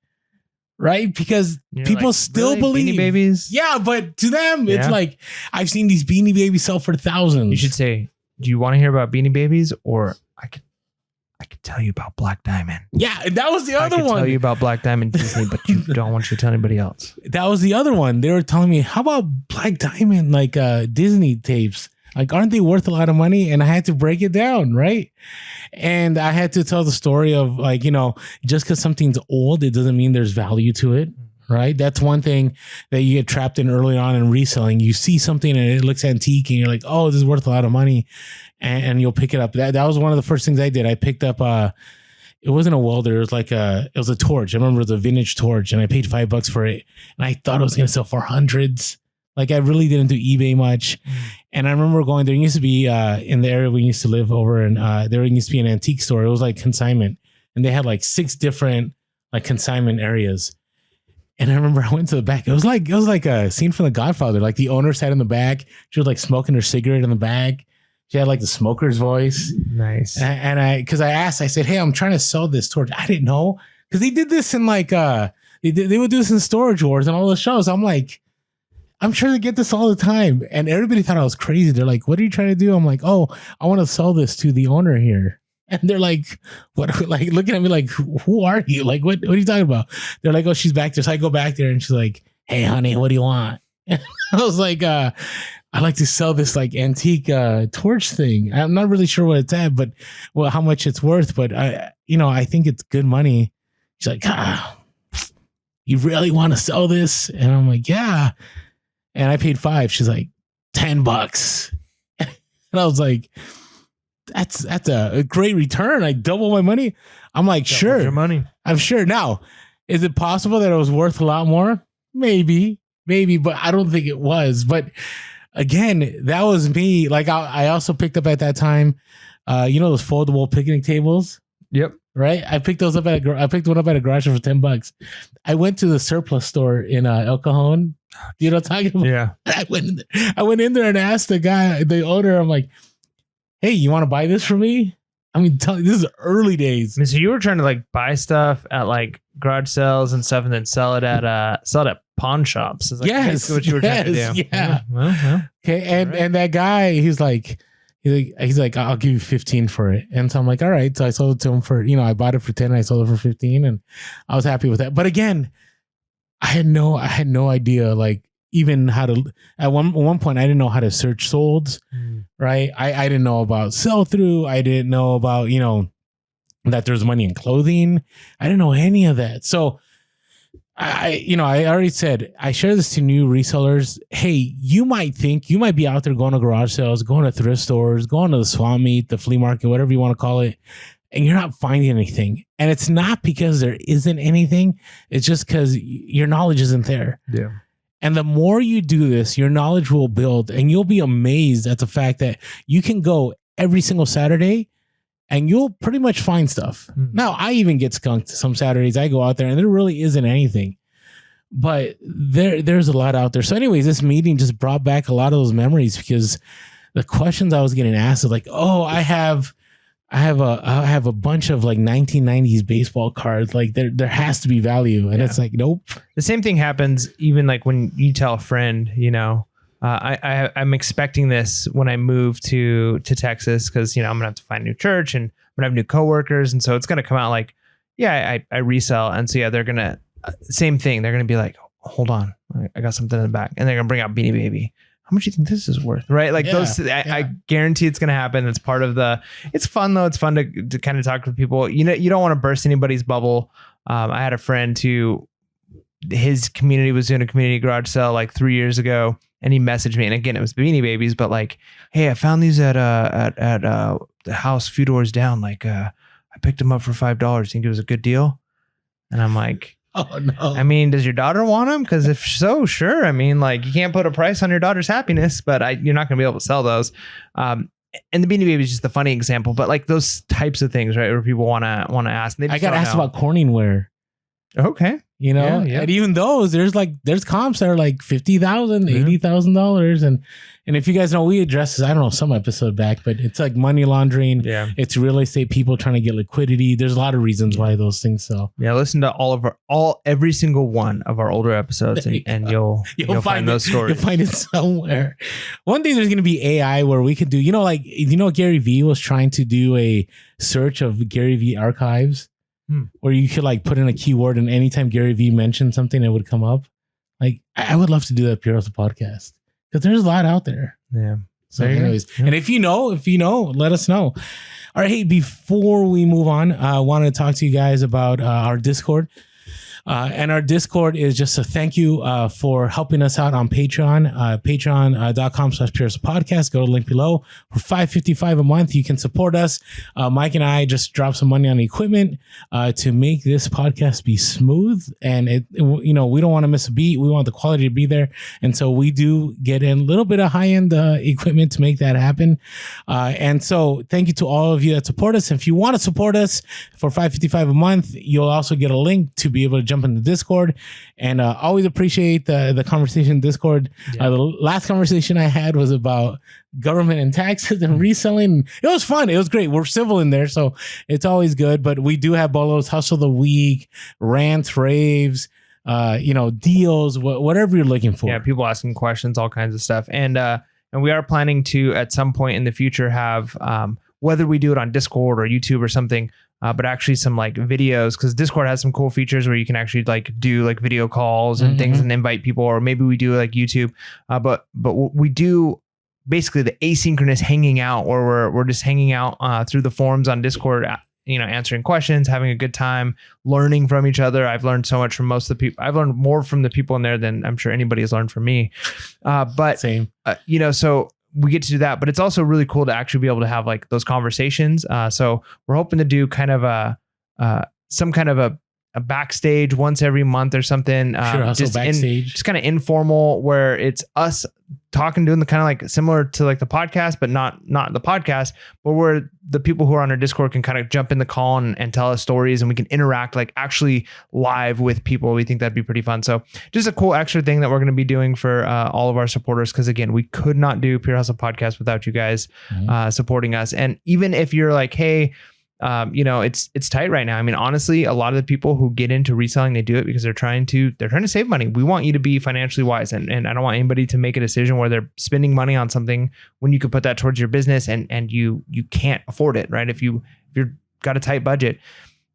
Right? Because people like, still really? Believe Beanie Babies. Yeah, but to them, it's like, I've seen these Beanie Babies sell for thousands. You should say, do you want to hear about Beanie Babies or I could tell you about Black Diamond. Yeah, that was the other one. I could tell you about Black Diamond Disney, but you don't want you to tell anybody else. That was the other one. They were telling me, how about Black Diamond, like Disney tapes? Like, aren't they worth a lot of money? And I had to break it down, right? And I had to tell the story of like, just because something's old, it doesn't mean there's value to it, right? That's one thing that you get trapped in early on in reselling. You see something and it looks antique and you're like, oh, this is worth a lot of money. And you'll pick it up. That was one of the first things I did. I picked up it wasn't a welder. It was like it was a torch. I remember it was a vintage torch and I paid $5 for it. And I thought it was going to sell for hundreds. Like I really didn't do eBay much. And I remember going, there used to be in the area we used to live over and there used to be an antique store. It was like consignment. And they had like 6 different like consignment areas. And I remember I went to the back. It was like a scene from The Godfather. Like the owner sat in the back. She was like smoking her cigarette in the back. She had like the smoker's voice. Nice. And because I asked, I said, hey, I'm trying to sell this torch. I didn't know. Because they did this in like, they would do this in Storage Wars and all those shows. I'm like, I'm sure they get this all the time. And everybody thought I was crazy. They're like, what are you trying to do? I'm like, oh, I want to sell this to the owner here. And they're like, what? Like looking at me like, who are you? Like, what are you talking about? They're like, oh, she's back there. So I go back there and she's like, hey, honey, what do you want? And I was like, I like to sell this like antique torch thing. I'm not really sure what it's at, but how much it's worth. But I think it's good money. She's like, you really want to sell this? And I'm like, yeah. And I paid $5. She's like, $10. And I was like, that's a great return. I double my money. I'm like, sure. Your money. I'm sure. Now, is it possible that it was worth a lot more? Maybe, but I don't think it was. But again, that was me. Like I also picked up at that time, those foldable picnic tables. Yep. Right. I picked those up I picked one up at a garage for $10. I went to the surplus store in El Cajon. You know what I'm talking about? Yeah. I went in there and asked the owner, I'm like, hey, you want to buy this for me? I mean, this is early days. I mean, so you were trying to like buy stuff at like garage sales and stuff and then sell it at pawn shops. Is like yes. what you were trying to do. Yeah. Well. Okay. And that guy, he's like, I'll give you 15 for it. And so I'm like, all right. So I sold it to him for, I bought it for 10 and I sold it for 15 and I was happy with that. But again, I had no idea, like even how to, at one point, I didn't know how to search solds, right? I didn't know about sell through. I didn't know about, that there's money in clothing. I didn't know any of that. So I already said, I share this to new resellers. Hey, you might be out there going to garage sales, going to thrift stores, going to the swap meet, the flea market, whatever you want to call it, and you're not finding anything. And it's not because there isn't anything. It's just because your knowledge isn't there. Yeah. And the more you do this, your knowledge will build and you'll be amazed at the fact that you can go every single Saturday and you'll pretty much find stuff. Now, I even get skunked some Saturdays. I go out there and there really isn't anything. But there's a lot out there. So anyways, this meeting just brought back a lot of those memories because the questions I was getting asked are like, oh, I have a bunch of like 1990s baseball cards. Like there has to be value. And it's like, nope. The same thing happens even like when you tell a friend, I'm expecting this when I move to Texas because, I'm going to have to find a new church and I'm going to have new coworkers. And so it's going to come out like, yeah, I resell. And so, yeah, they're going to, same thing. They're going to be like, hold on, I got something in the back. And they're going to bring out Beanie Baby. How much do you think this is worth? Right. Like I guarantee it's going to happen. It's part of it's fun though. It's fun to kind of talk with people. You don't want to burst anybody's bubble. I had a friend who his community was doing a community garage sale like 3 years ago. And he messaged me. And again, it was Beanie Babies, but like, hey, I found these at the house a few doors down. Like, I picked them up for $5. Think it was a good deal? And I'm like, oh no. I mean, does your daughter want them? Because if so, sure. I mean, like you can't put a price on your daughter's happiness, but you're not going to be able to sell those. And the Beanie Baby is just a funny example, but like those types of things, right? Where people want to ask. And I got asked about Corningware. Okay. Yeah. And even those, there's comps that are like $50,000, $80,000. And if you guys know, we addressed this, I don't know, some episode back, but it's like money laundering. Yeah. It's real estate people trying to get liquidity. There's a lot of reasons why those things sell. Yeah. Listen to every single one of our older episodes and you'll find those stories. You'll find it somewhere. One thing, there's going to be AI where we could do, Gary Vee was trying to do a search of Gary Vee archives. Where you could like put in a keyword and anytime Gary Vee mentioned something, it would come up. Like I would love to do that pure as a podcast because there's a lot out there. Yeah. So anyways, and if you know, let us know. All right. Hey, before we move on, I want to talk to you guys about our Discord. And our Discord is just a thank you for helping us out on Patreon. Patreon.com/PureHustlePodcast. Go to the link below. For $5.55 a month, you can support us. Mike and I just dropped some money on equipment to make this podcast be smooth. And we don't want to miss a beat. We want the quality to be there. And so we do get in a little bit of high-end equipment to make that happen. And so thank you to all of you that support us. If you want to support us for $5.55 a month, you'll also get a link to be able to jump in the Discord, and always appreciate the conversation in Discord. The last conversation I had was about government and taxes and reselling. It was fun. It was great. We're civil in there, so it's always good. But we do have BOLOs, hustle of the week, rants, raves, deals, whatever you're looking for. Yeah, people asking questions, all kinds of stuff, and we are planning to at some point in the future have whether we do it on Discord or YouTube or something. But actually some like videos, because Discord has some cool features where you can actually like do like video calls and things and invite people, or maybe we do like YouTube. But we do basically the asynchronous hanging out, where we're just hanging out through the forums on Discord, answering questions, having a good time, learning from each other. I've learned so much from most of the people. I've learned more from the people in there than I'm sure anybody has learned from me. But same, so we get to do that, but it's also really cool to actually be able to have like those conversations. So we're hoping to do kind of some kind of a backstage once every month or something. Just backstage, just kind of informal, where it's us talking, doing the kind of like similar to like the podcast, but not the podcast, but where the people who are on our Discord can kind of jump in the call and tell us stories, and we can interact like actually live with people. We think that'd be pretty fun. So just a cool extra thing that we're going to be doing for all of our supporters. Cause again, we could not do Pure Hustle Podcast without you guys supporting us. And even if you're like, hey, it's tight right now. I mean, honestly, a lot of the people who get into reselling, they do it because they're trying to save money. We want you to be financially wise, and I don't want anybody to make a decision where they're spending money on something when you could put that towards your business and you can't afford it, right? If you've got a tight budget,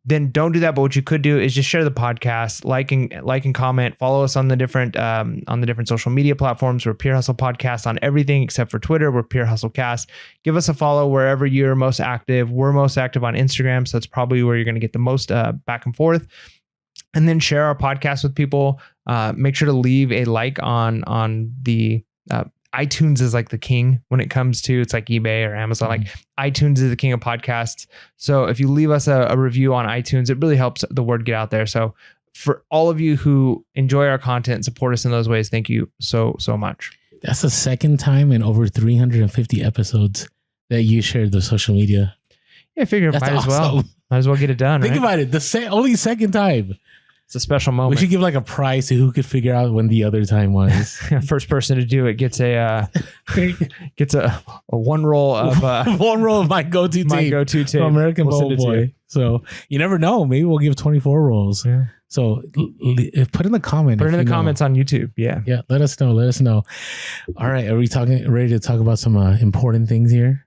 then don't do that. But what you could do is just share the podcast, like and comment, follow us on the different social media platforms. We're Pure Hustle Podcast on everything except for Twitter. We're Pure Hustle Cast. Give us a follow wherever you're most active. We're most active on Instagram, so that's probably where you're going to get the most back and forth. And then share our podcast with people. Make sure to leave a like on the iTunes is like the king when it comes to, it's like eBay or Amazon. Like iTunes is the king of podcasts. So if you leave us a review on iTunes, it really helps the word get out there. So for all of you who enjoy our content and support us in those ways, thank you so much. That's the second time in over 350 episodes that you shared the social media. Yeah, I figure might as well get it done. Think about it. Only second time. It's a special moment. We should give like a prize to who could figure out when the other time was. First person to do it gets a one roll of my go-to tape from American Bowl Boy. So you never know. Maybe we'll give 24 rolls. Yeah. So put in the comment. Put it in the comments on YouTube. Yeah. Yeah. Let us know. All right. Are we ready to talk about some important things here?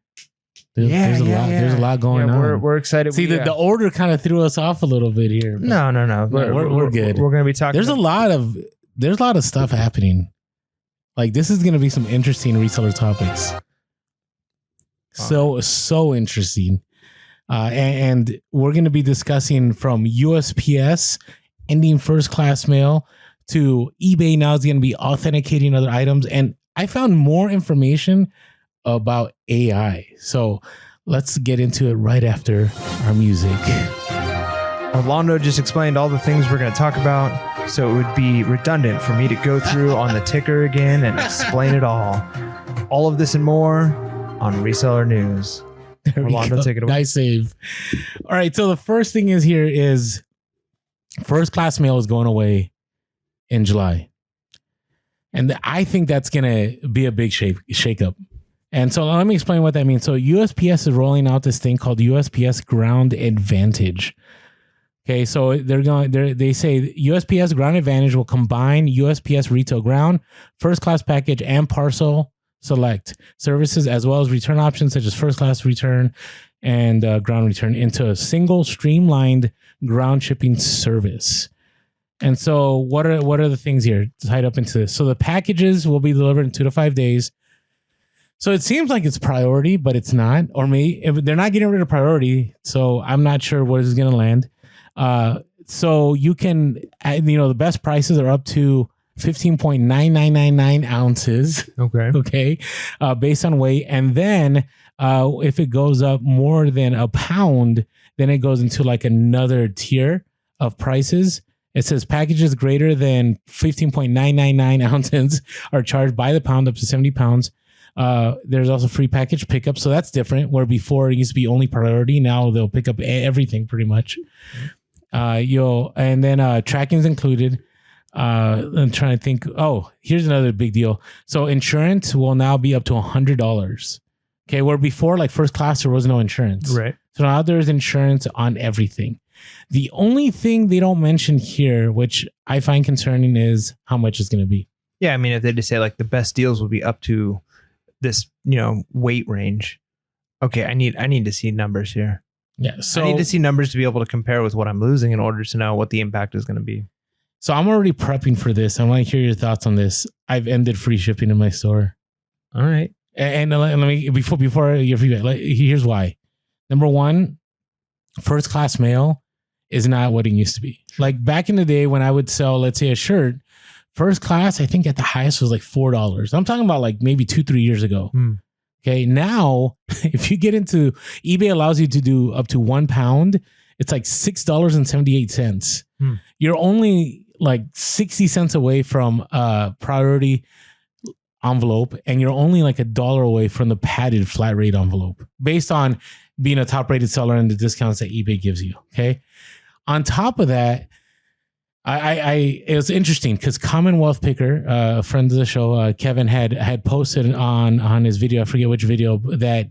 There's a lot going on. We're excited. See, the order kind of threw us off a little bit here. No. We're good. We're going to be talking. There's a lot of stuff happening. Like this is going to be some interesting reseller topics. So interesting. And we're going to be discussing from USPS ending first class mail to eBay. Now is going to be authenticating other items. And I found more information about AI. So let's get into it right after our music. Orlando just explained all the things we're going to talk about, so it would be redundant for me to go through on the ticker again and explain it all. All of this and more on Reseller News. Orlando, take it away. Nice save. All right, so the first thing is first class mail is going away in July. And I think that's going to be a big shakeup. And so let me explain what that means. So USPS is rolling out this thing called USPS Ground Advantage. Okay, so they say USPS Ground Advantage will combine USPS Retail Ground, First Class Package, and Parcel Select services, as well as return options such as First Class Return and Ground Return into a single streamlined ground shipping service. And so what are the things here tied up into this? So the packages will be delivered in 2 to 5 days. So it seems like it's priority, but it's not. Or maybe if they're not getting rid of priority, so I'm not sure where this is going to land. So you can, the best prices are up to 15.9999 ounces. Okay. Okay. Based on weight. And then if it goes up more than a pound, then it goes into like another tier of prices. It says packages greater than 15.999 ounces are charged by the pound up to 70 pounds. There's also free package pickup. So that's different, where before it used to be only priority. Now they'll pick up everything pretty much. And then tracking's included. I'm trying to think. Oh, here's another big deal. So insurance will now be up to $100. Okay. Where before, like first class, there was no insurance. Right. So now there's insurance on everything. The only thing they don't mention here, which I find concerning, is how much it's going to be. Yeah. I mean, if they just say like the best deals will be up to this, weight range. Okay. I need to see numbers here. Yeah. So I need to see numbers to be able to compare with what I'm losing in order to know what the impact is going to be. So I'm already prepping for this. I want to hear your thoughts on this. I've ended free shipping in my store. All right. And let me, before your feedback, here's why. Number one, first class mail is not what it used to be. Like back in the day when I would sell, let's say, a shirt, first class, I think at the highest was like $4. I'm talking about like maybe 2-3 years ago. Okay. Now, if you get into eBay, allows you to do up to 1 pound. It's like $6.78. You're only like 60 cents away from priority envelope, and you're only like $1 away from the padded flat rate envelope based on being a top rated seller and the discounts that eBay gives you. Okay. On top of that, it was interesting because Commonwealth Picker, a friend of the show, Kevin had posted on his video, I forget which video, that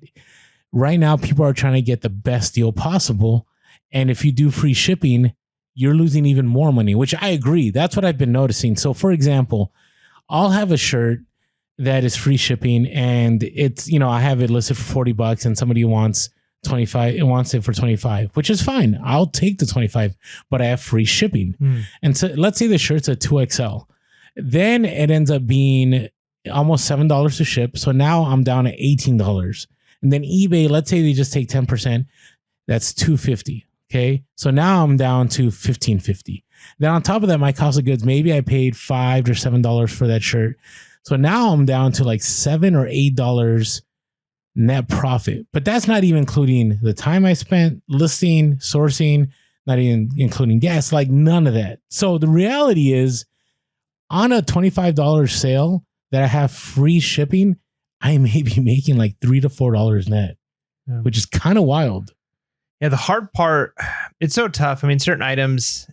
right now people are trying to get the best deal possible. And if you do free shipping, you're losing even more money, which I agree. That's what I've been noticing. So for example, I'll have a shirt that is free shipping and it's, I have it listed for $40 and somebody wants 25, it wants it for 25, which is fine. I'll take the 25, but I have free shipping. And so let's say the shirt's a 2XL. Then it ends up being almost $7 to ship. So now I'm down to $18. And then eBay, let's say they just take 10%, that's $250. Okay. So now I'm down to $15.50. Then on top of that, my cost of goods, maybe I paid $5 or $7 for that shirt. So now I'm down to like $7 or $8 net profit, but that's not even including the time I spent listing, sourcing, not even including gas, like none of that. So the reality is on a $25 sale that I have free shipping, I may be making like $3 to $4 net, which is kind of wild. Yeah. The hard part, it's so tough. I mean, certain items,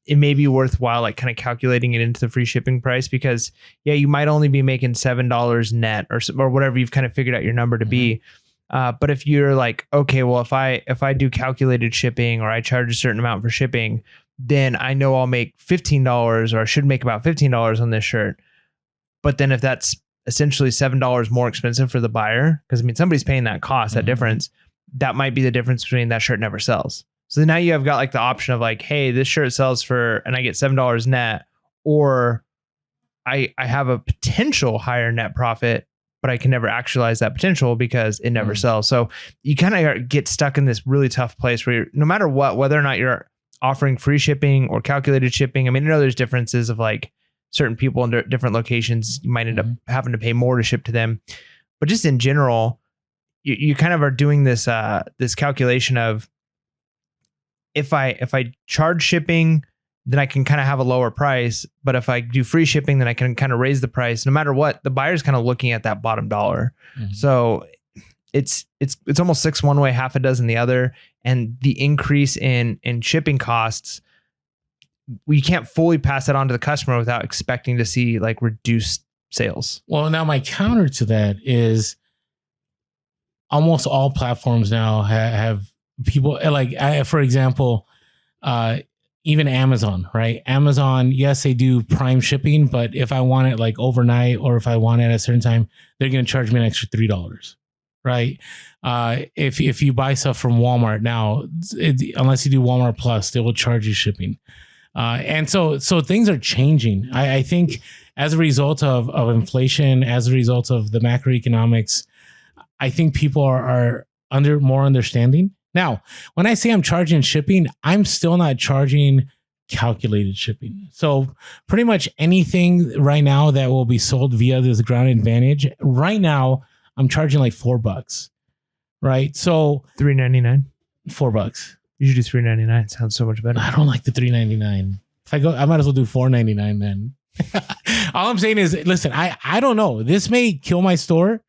it may be worthwhile, like kind of calculating it into the free shipping price because you might only be making $7 net or whatever you've kind of figured out your number to be. But if you're like, okay, well, if I do calculated shipping or I charge a certain amount for shipping, then I know I'll make $15 or I should make about $15 on this shirt. But then if that's essentially $7 more expensive for the buyer, because I mean, somebody's paying that cost, that difference, that might be the difference between that shirt never sells. So now you have got like the option of like, hey, this shirt sells for, and I get $7 net, or I have a potential higher net profit, but I can never actualize that potential because it never sells. So you kind of get stuck in this really tough place where no matter what, whether or not you're offering free shipping or calculated shipping, I mean, I know there's differences of like certain people in different locations, you might end up having to pay more to ship to them. But just in general, you kind of are doing this this calculation of, if I charge shipping, then I can kind of have a lower price. But if I do free shipping, then I can kind of raise the price. No matter what, the buyer's kind of looking at that bottom dollar. So it's almost 6 one way, half a dozen the other. And the increase in shipping costs, we can't fully pass that on to the customer without expecting to see like reduced sales. Well, now my counter to that is almost all platforms now have people like, for example, even Amazon, right? Amazon, yes, they do prime shipping, but if I want it like overnight or if I want it at a certain time, they're going to charge me an extra $3, right? If you buy stuff from Walmart now, unless you do Walmart Plus, they will charge you shipping. And so things are changing. I think as a result of inflation, as a result of the macroeconomics, I think people are more understanding. Now, when I say I'm charging shipping, I'm still not charging calculated shipping. So pretty much anything right now that will be sold via this Ground Advantage, right now I'm charging like $4, right? So $3.99. $4. You should do $3.99. Sounds so much better. I don't like the $3.99. If I go, I might as well do $4.99 then. All I'm saying is, listen, I don't know. This may kill my store,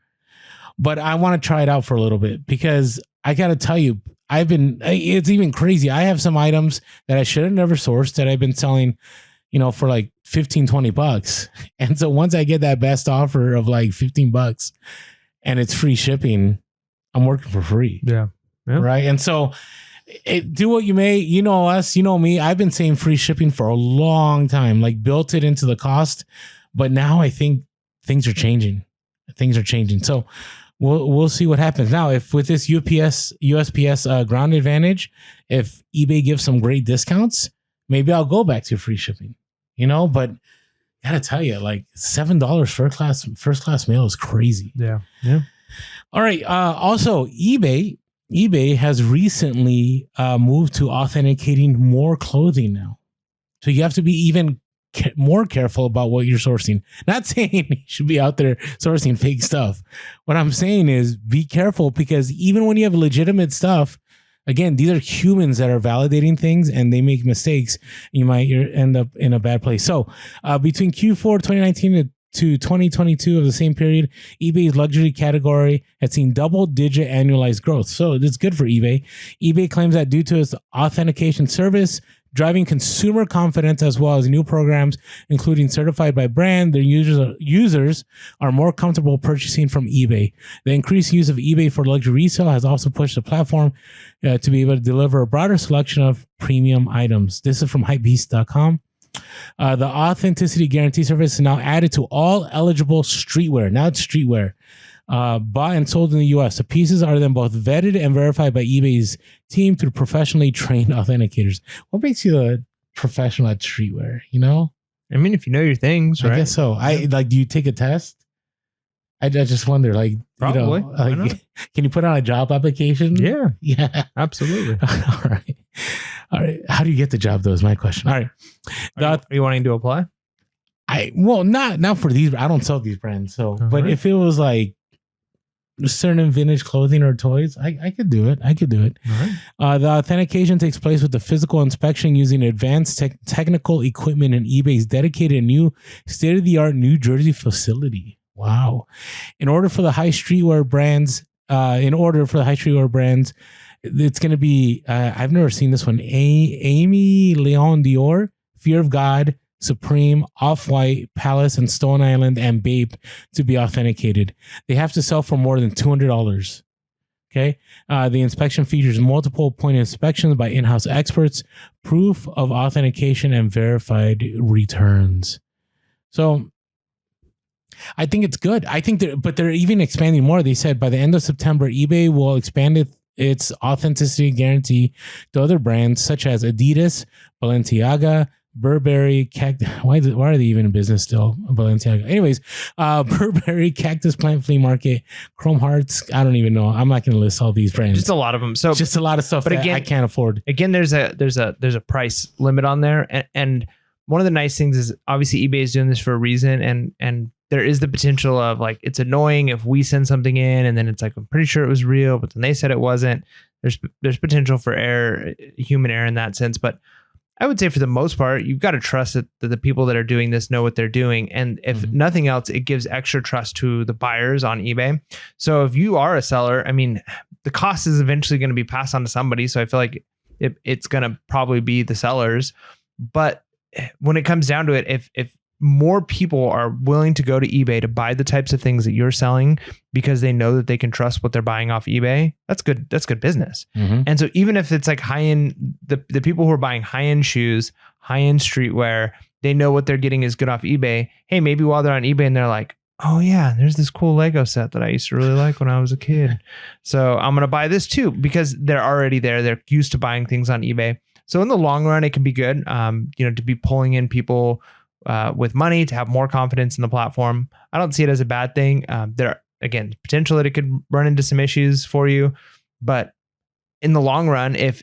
but I want to try it out for a little bit because I got to tell you, it's even crazy. I have some items that I should have never sourced that I've been selling, for like $15-20. And so once I get that best offer of like $15 and it's free shipping, I'm working for free. Yeah. Right. And so do what you may, us, me. I've been saying free shipping for a long time, like built it into the cost. But now I think things are changing. So we'll see what happens. Now, if with this USPS Ground Advantage, if eBay gives some great discounts, maybe I'll go back to free shipping, but gotta tell you, like $7 first class mail is crazy. Yeah. All right. Also, eBay has recently moved to authenticating more clothing now. So you have to be even more careful about what you're sourcing. Not saying you should be out there sourcing fake stuff. What I'm saying is be careful because even when you have legitimate stuff, again, these are humans that are validating things and they make mistakes. You might end up in a bad place. So between Q4 2019 to 2022 of the same period, eBay's luxury category had seen double-digit annualized growth. So it's good for eBay. eBay claims that due to its authentication service, driving consumer confidence as well as new programs, including certified by brand, their users are more comfortable purchasing from eBay. The increased use of eBay for luxury resale has also pushed the platform to be able to deliver a broader selection of premium items. This is from hypebeast.com. The authenticity guarantee service is now added to all eligible streetwear. Now it's streetwear. Bought and sold in the U.S. The pieces are then both vetted and verified by eBay's team through professionally trained authenticators. What makes you a professional at streetwear? I mean, if you know your things, right? I guess so. Do you take a test? I just wonder, probably. Can you put on a job application? Yeah, absolutely. All right. How do you get the job, though, is my question. All right. Are you wanting to apply? Not for these. I don't sell these brands. So, but if it was like certain vintage clothing or toys, I could do it. All right. The authentication takes place with the physical inspection using advanced technical equipment in eBay's dedicated new state-of-the-art New Jersey facility. Wow. In order for the high streetwear brands, it's going to be, I've never seen this one. Amy Leon Dior, Fear of God, Supreme, Off-White, Palace, and Stone Island, and Bape to be authenticated. They have to sell for more than $200. Okay. The inspection features multiple point inspections by in-house experts, proof of authentication, and verified returns. So I think it's good. But they're even expanding more. They said by the end of September, eBay will expand its authenticity guarantee to other brands such as Adidas, Balenciaga, Burberry, Cactus. Why are they even in business still? Balenciaga. Anyways, Burberry, Cactus Plant Flea Market, Chrome Hearts. I don't even know. I'm not going to list all these brands. Just a lot of them. So just a lot of stuff but again, I can't afford. Again, there's a price limit on there, and one of the nice things is obviously eBay is doing this for a reason, and there is the potential of like it's annoying if we send something in and then it's like I'm pretty sure it was real, but then they said it wasn't. There's potential for error, human error in that sense, but I would say for the most part, you've got to trust that the people that are doing this know what they're doing. And if nothing else, it gives extra trust to the buyers on eBay. So if you are a seller, I mean, the cost is eventually going to be passed on to somebody. So I feel like it's going to probably be the sellers. But when it comes down to it, if more people are willing to go to eBay to buy the types of things that you're selling because they know that they can trust what they're buying off eBay, that's good. That's good business. And so even if it's like high-end, the people who are buying high-end shoes, high-end streetwear, they know what they're getting is good off eBay. Hey, maybe while they're on eBay and they're like, oh yeah, there's this cool Lego set that I used to really like when I was a kid. So I'm going to buy this too, because they're already there. They're used to buying things on eBay. So in the long run, it can be good, to be pulling in people with money to have more confidence in the platform. I don't see it as a bad thing. again, potential that it could run into some issues for you. But in the long run, if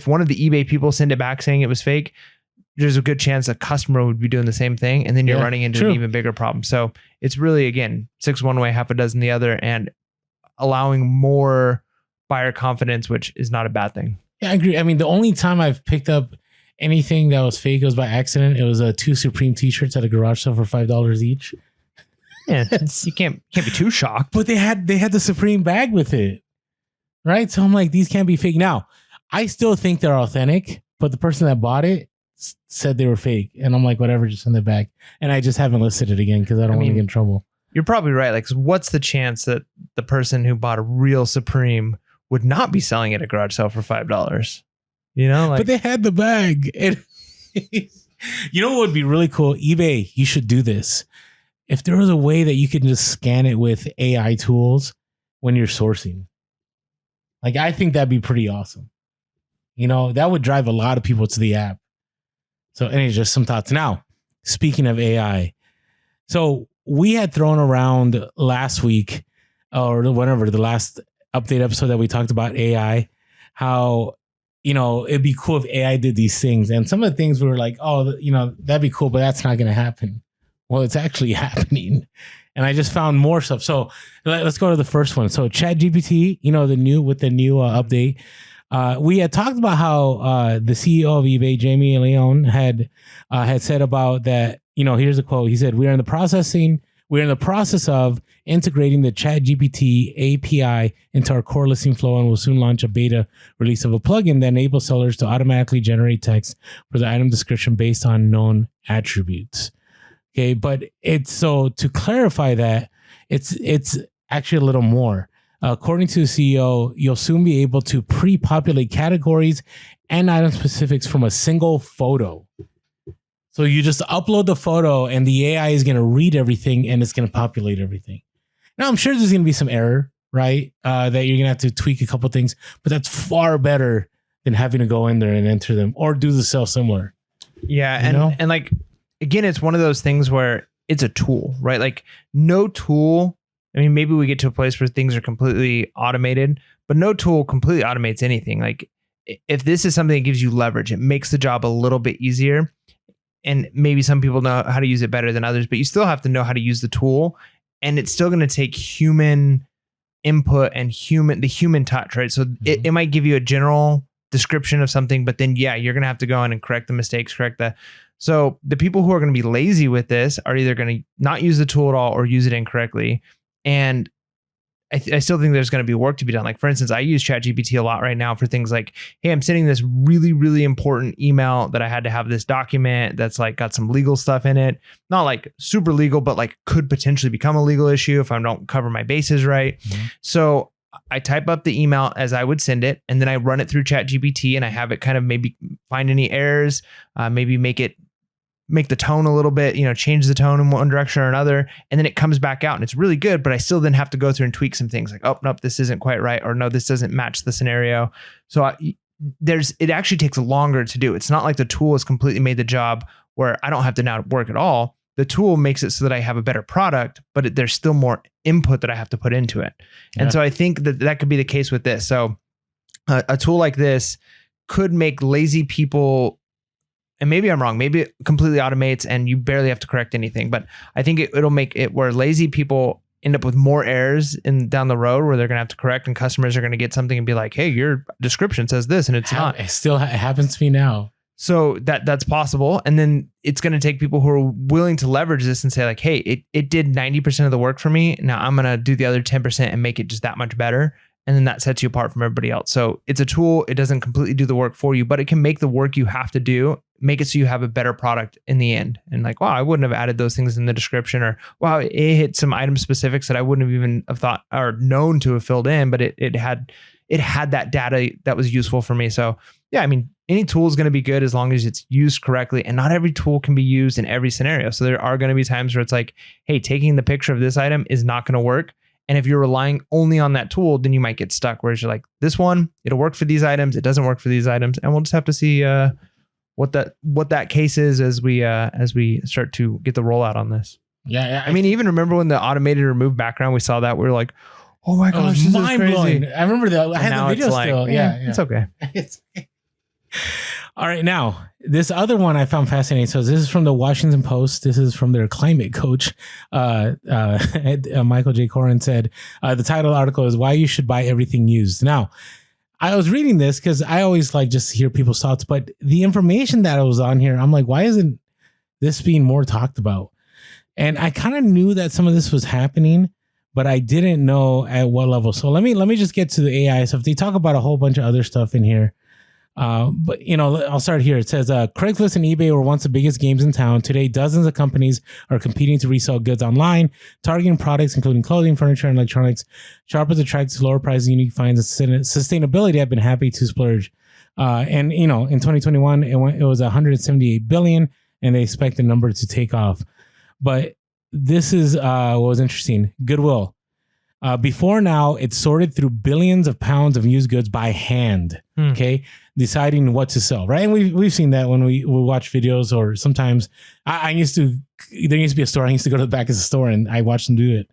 one of the eBay people send it back saying it was fake, there's a good chance a customer would be doing the same thing. And then you're running into an even bigger problem. So it's really, again, 6 one way, half a dozen the other, and allowing more buyer confidence, which is not a bad thing. Yeah, I agree. I mean, the only time I've picked up anything that was fake was by accident. It was 2 Supreme t-shirts at a garage sale for $5 each. Yeah, you can't be too shocked. But they had the Supreme bag with it, right? So I'm like, these can't be fake. Now, I still think they're authentic, but the person that bought it said they were fake, and I'm like, whatever, just send it back. And I just haven't listed it again because I don't want to get in trouble. You're probably right. Like, what's the chance that the person who bought a real Supreme would not be selling it at a garage sale for $5? You know, like, but they had the bag. You know what would be really cool? eBay, you should do this. If there was a way that you could just scan it with AI tools when you're sourcing, like, I think that'd be pretty awesome. You know, that would drive a lot of people to the app. So, anyway, just some thoughts. Now, speaking of AI, so we had thrown around last week or whatever, the last update episode that we talked about AI, how, you know, it'd be cool if AI did these things. And some of the things we were like, oh, you know, that'd be cool, but that's not going to happen. Well, it's actually happening. And I just found more stuff. So let's go to the first one. So ChatGPT, you know, the new update. We had talked about how the CEO of eBay, Jamie Leon, had said about that. You know, here's a quote. He said, we're in the process of integrating the ChatGPT API into our core listing flow, and will soon launch a beta release of a plugin that enables sellers to automatically generate text for the item description based on known attributes. Okay, but it's, so to clarify that, it's actually a little more. According to the CEO, you'll soon be able to pre-populate categories and item specifics from a single photo. So you just upload the photo and the AI is going to read everything and it's going to populate everything. Now, I'm sure there's going to be some error, right? That you're going to have to tweak a couple things, but that's far better than having to go in there and enter them or do the sell similar. Yeah. And like, again, it's one of those things where it's a tool, right? Like, no tool. I mean, maybe we get to a place where things are completely automated, but no tool completely automates anything. Like, if this is something that gives you leverage, it makes the job a little bit easier. And maybe some people know how to use it better than others, but you still have to know how to use the tool. And it's still going to take human input and the human touch, right? So it might give you a general description of something, but then, yeah, you're going to have to go in and correct the mistakes, So the people who are going to be lazy with this are either going to not use the tool at all or use it incorrectly. And I still think there's going to be work to be done. Like, for instance, I use ChatGPT a lot right now for things like, hey, I'm sending this really, really important email that I had to have this document that's like got some legal stuff in it. Not like super legal, but like could potentially become a legal issue if I don't cover my bases right. Mm-hmm. So I type up the email as I would send it, and then I run it through ChatGPT, and I have it kind of maybe find any errors, maybe make the tone a little bit, change the tone in one direction or another. And then it comes back out and it's really good, but I still then have to go through and tweak some things like, oh, nope, this isn't quite right. Or no, this doesn't match the scenario. So it actually takes longer to do. It's not like the tool has completely made the job where I don't have to now work at all. The tool makes it so that I have a better product, but there's still more input that I have to put into it. Yeah. And so I think that could be the case with this. So a tool like this could make lazy people, and maybe I'm wrong, maybe it completely automates and you barely have to correct anything, but I think it'll make it where lazy people end up with more errors down the road where they're going to have to correct, and customers are going to get something and be like, hey, your description says this and it's not. It still happens to me now. So that's possible. And then it's going to take people who are willing to leverage this and say like, hey, it did 90% of the work for me. Now I'm going to do the other 10% and make it just that much better. And then that sets you apart from everybody else. So it's a tool. It doesn't completely do the work for you, but it can make the work you have to do, make it so you have a better product in the end. And like, wow, I wouldn't have added those things in the description, or wow, it hit some item specifics that I wouldn't have even have thought or known to have filled in, but it had that data that was useful for me. So yeah, I mean, any tool is going to be good as long as it's used correctly, and not every tool can be used in every scenario. So there are going to be times where it's like, hey, taking the picture of this item is not going to work. And if you're relying only on that tool, then you might get stuck. Whereas you're like, this one, it'll work for these items. It doesn't work for these items. And we'll just have to see what that case is as we start to get the rollout on this. Yeah. I mean, even remember when the automated remove background, we saw that, we were like, oh my gosh, it was mind blowing. I remember that. I had the video still. Yeah. It's okay. All right. Now, this other one I found fascinating. So this is from the Washington Post. This is from their climate coach. Michael J. Corrin said, the title of the article is Why You Should Buy Everything Used. Now, I was reading this because I always like just to hear people's thoughts, but the information that was on here, I'm like, why isn't this being more talked about? And I kind of knew that some of this was happening, but I didn't know at what level. So let me just get to the AI stuff. They talk about a whole bunch of other stuff in here. But I'll start here. It says Craigslist and eBay were once the biggest games in town. Today, dozens of companies are competing to resell goods online, targeting products including clothing, furniture, and electronics. Shoppers attracted to lower prices, unique finds, and sustainability have been happy to splurge. And in 2021, it was 178 billion, and they expect the number to take off. But this is what was interesting. Goodwill. Before now, it sorted through billions of pounds of used goods by hand. Okay, deciding what to sell, right? And we've seen that when we watch videos, or sometimes there used to be a store. I used to go to the back of the store and I watched them do it.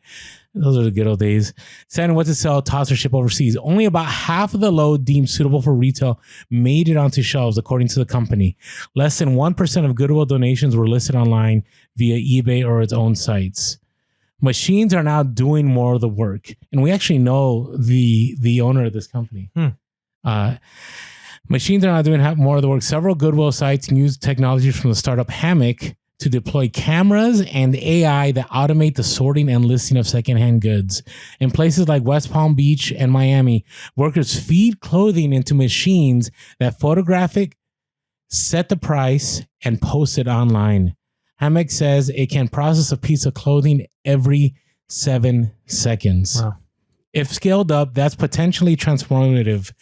Those are the good old days. Deciding what to sell, toss or ship overseas. Only about half of the load deemed suitable for retail made it onto shelves, according to the company. Less than 1% of Goodwill donations were listed online via eBay or its own sites. Machines are now doing more of the work, and we actually know the owner of this company. Machines are now doing more of the work. Several Goodwill sites use technology from the startup Hammock to deploy cameras and AI that automate the sorting and listing of secondhand goods. In places like West Palm Beach and Miami, workers feed clothing into machines that photograph it, set the price, and post it online. Hammock says it can process a piece of clothing every 7 seconds. Wow. If scaled up, that's potentially transformative.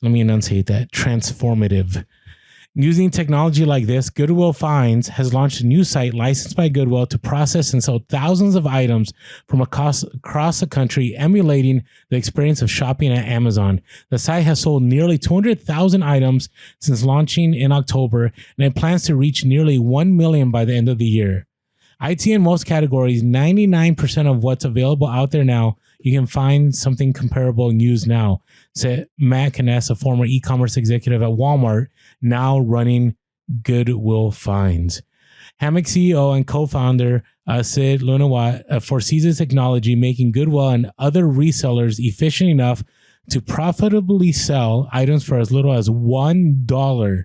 Let me enunciate that. Transformative. Using technology like this, Goodwill Finds has launched a new site licensed by Goodwill to process and sell thousands of items from across the country, emulating the experience of shopping at Amazon. The site has sold nearly 200,000 items since launching in October, and it plans to reach nearly 1 million by the end of the year. IT in most categories, 99% of what's available out there now, you can find something comparable and used now, said Matt Kness, a former e-commerce executive at Walmart, now running Goodwill Finds. Hammock CEO and co-founder Sid Lunawat foresees this technology making Goodwill and other resellers efficient enough to profitably sell items for as little as $1.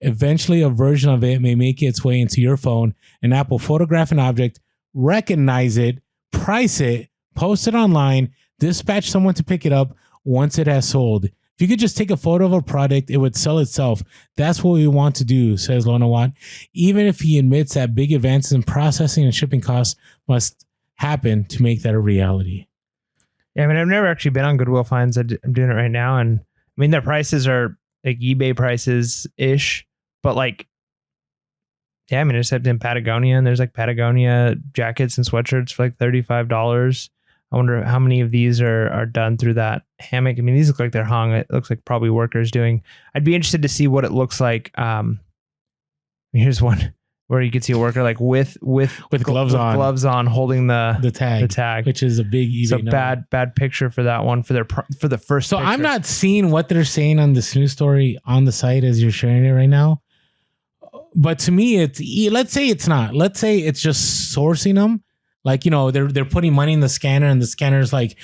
Eventually, a version of it may make its way into your phone. An app will photograph an object, recognize it, price it, post it online, dispatch someone to pick it up once it has sold. If you could just take a photo of a product, it would sell itself. That's what we want to do, says Lonawat. Even if he admits that big advances in processing and shipping costs must happen to make that a reality. Yeah, I mean, I've never actually been on Goodwill Finds. I'm doing it right now. And I mean, their prices are like eBay prices-ish. But like, yeah, I mean, I just in Patagonia, and there's like Patagonia jackets and sweatshirts for like $35. I wonder how many of these are done through that Hammock. I mean, these look like they're hung. It looks like probably workers doing. I'd be interested to see what it looks like. Here's one where you could see a worker like with gloves on, holding the tag, which is a big eBay. So bad picture for that one for the first. So picture. I'm not seeing what they're saying on this news story on the site as you're sharing it right now. But to me, let's say it's not. Let's say it's just sourcing them. Like, they're putting money in the scanner, and the scanner's like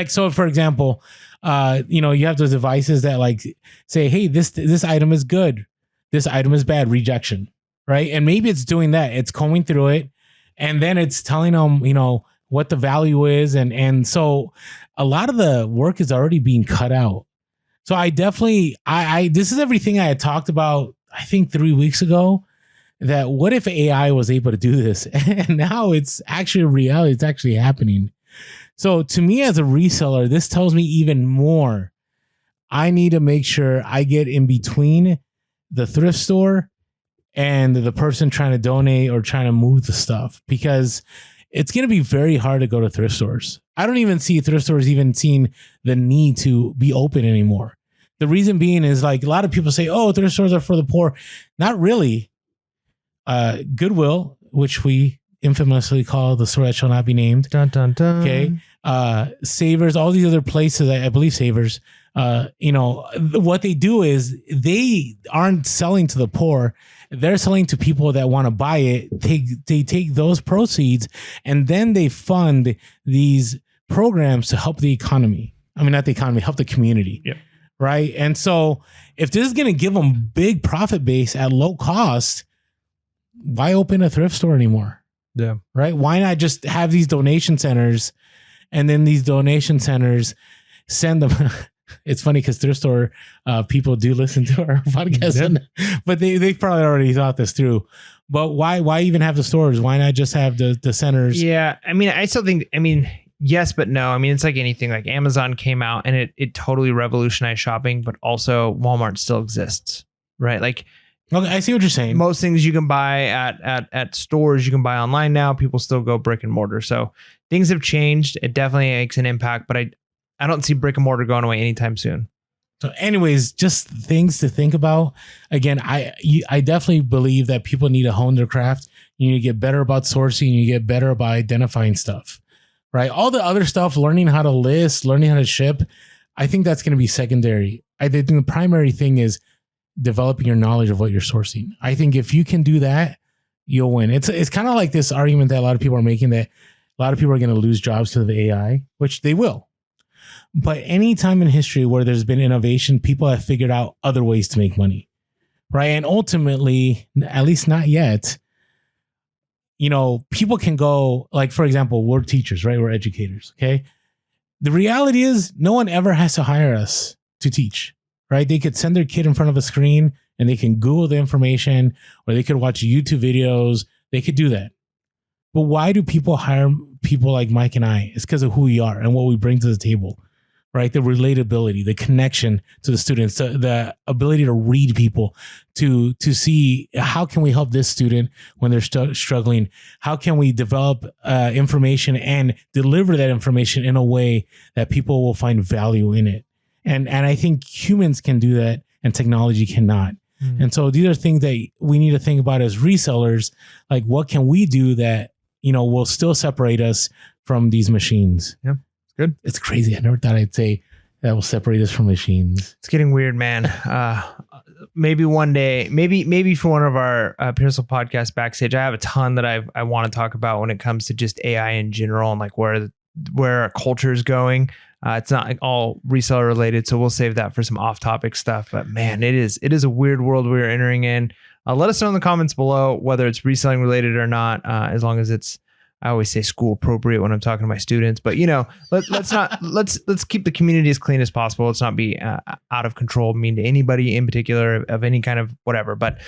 so for example, you have those devices that like say, hey, this item is good. This item is bad, rejection. Right. And maybe it's doing that. It's combing through it, and then it's telling them, what the value is. And so a lot of the work is already being cut out. So I definitely, this is everything I had talked about, I think 3 weeks ago, that what if AI was able to do this? And now it's actually a reality. It's actually happening. So to me as a reseller, this tells me even more. I need to make sure I get in between the thrift store and the person trying to donate or trying to move the stuff, because it's going to be very hard to go to thrift stores. I don't even see thrift stores even seeing the need to be open anymore. The reason being is like a lot of people say, oh, thrift stores are for the poor. Not really. Goodwill, which we infamously called the store that shall not be named. Dun, dun, dun. Okay. Savers, all these other places, I believe Savers, what they do is they aren't selling to the poor. They're selling to people that want to buy it. They take those proceeds and then they fund these programs to help the economy. I mean, not the economy, help the community. Yep. Right. And so if this is going to give them big profit base at low cost, why open a thrift store anymore? Yeah. Right. Why not just have these donation centers and then these donation centers send them? It's funny because thrift store people do listen to our podcast, but they probably already thought this through. But why even have the stores? Why not just have the centers? Yeah. I mean, I still think, yes, but no. I mean, it's like anything. Like Amazon came out and it totally revolutionized shopping, but also Walmart still exists, right? Like, okay, I see what you're saying. Most things you can buy at stores, you can buy online now. People still go brick and mortar. So things have changed. It definitely makes an impact, but I don't see brick and mortar going away anytime soon. So anyways, just things to think about. Again, I definitely believe that people need to hone their craft. You need to get better about sourcing. You get better about identifying stuff, right? All the other stuff, learning how to list, learning how to ship, I think that's going to be secondary. I think the primary thing is developing your knowledge of what you're sourcing. I think if you can do that, you'll win. It's kind of like this argument that a lot of people are making that a lot of people are going to lose jobs to the AI, which they will. But any time in history where there's been innovation, people have figured out other ways to make money, right? And ultimately, at least not yet, people can go, like, for example, we're teachers, right? We're educators, okay? The reality is no one ever has to hire us to teach, right? They could send their kid in front of a screen and they can Google the information, or they could watch YouTube videos. They could do that. But why do people hire people like Mike and I? It's because of who we are and what we bring to the table, right? The relatability, the connection to the students, the ability to read people, to see how can we help this student when they're struggling? How can we develop information and deliver that information in a way that people will find value in it? And I think humans can do that and technology cannot. Mm-hmm. And so these are things that we need to think about as resellers. Like, what can we do that, will still separate us from these machines? Yeah. Good. It's crazy. I never thought I'd say that will separate us from machines. It's getting weird, man. Maybe one day, maybe for one of our Pearsall podcast backstage, I have a ton that I want to talk about when it comes to just AI in general and like where our culture is going. It's not like all reseller related, so we'll save that for some off-topic stuff. But man, it is a weird world we're entering in. Let us know in the comments below whether it's reselling related or not, as long as it's, I always say school appropriate when I'm talking to my students, but let's keep the community as clean as possible. Let's not be out of control, mean to anybody in particular of any kind of whatever. But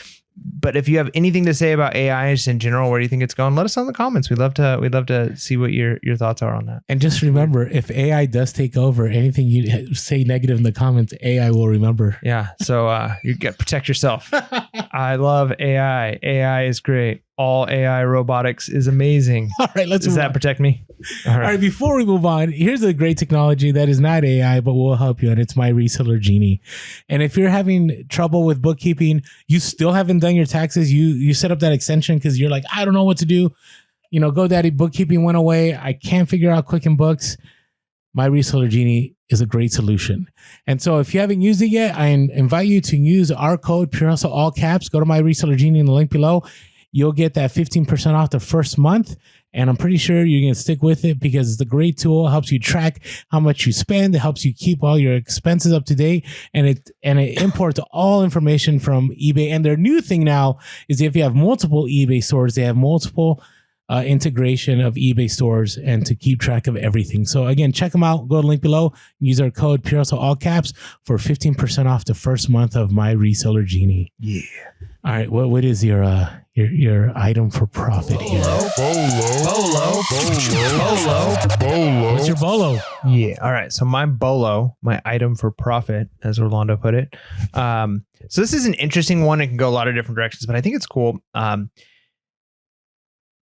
if you have anything to say about AI just in general, where do you think it's going? Let us know in the comments. We'd love to see what your thoughts are on that. And just remember, if AI does take over, anything you say negative in the comments, AI will remember. Yeah. So you got to protect yourself. I love AI. AI is great. All AI robotics is amazing. All right, does that protect me? All right, before we move on, here's a great technology that is not AI, but will help you, and it's My Reseller Genie. And if you're having trouble with bookkeeping, you still haven't done your taxes, you set up that extension because you're like, I don't know what to do. GoDaddy bookkeeping went away. I can't figure out Quicken Books. My Reseller Genie is a great solution. And so if you haven't used it yet, I invite you to use our code, Pearsall, all caps. Go to My Reseller Genie in the link below. You'll get that 15% off the first month. And I'm pretty sure you're going to stick with it because it's a great tool. It helps you track how much you spend. It helps you keep all your expenses up to date. And it imports all information from eBay. And their new thing now is if you have multiple eBay stores, they have multiple integration of eBay stores and to keep track of everything. So again, check them out. Go to the link below. Use our code Pearsall, all caps, for 15% off the first month of My Reseller Genie. Yeah. All right. What is your item for profit here? Bolo. What's your bolo? Yeah. All right. So my bolo, my item for profit, as Orlando put it. So this is an interesting one. It can go a lot of different directions, but I think it's cool.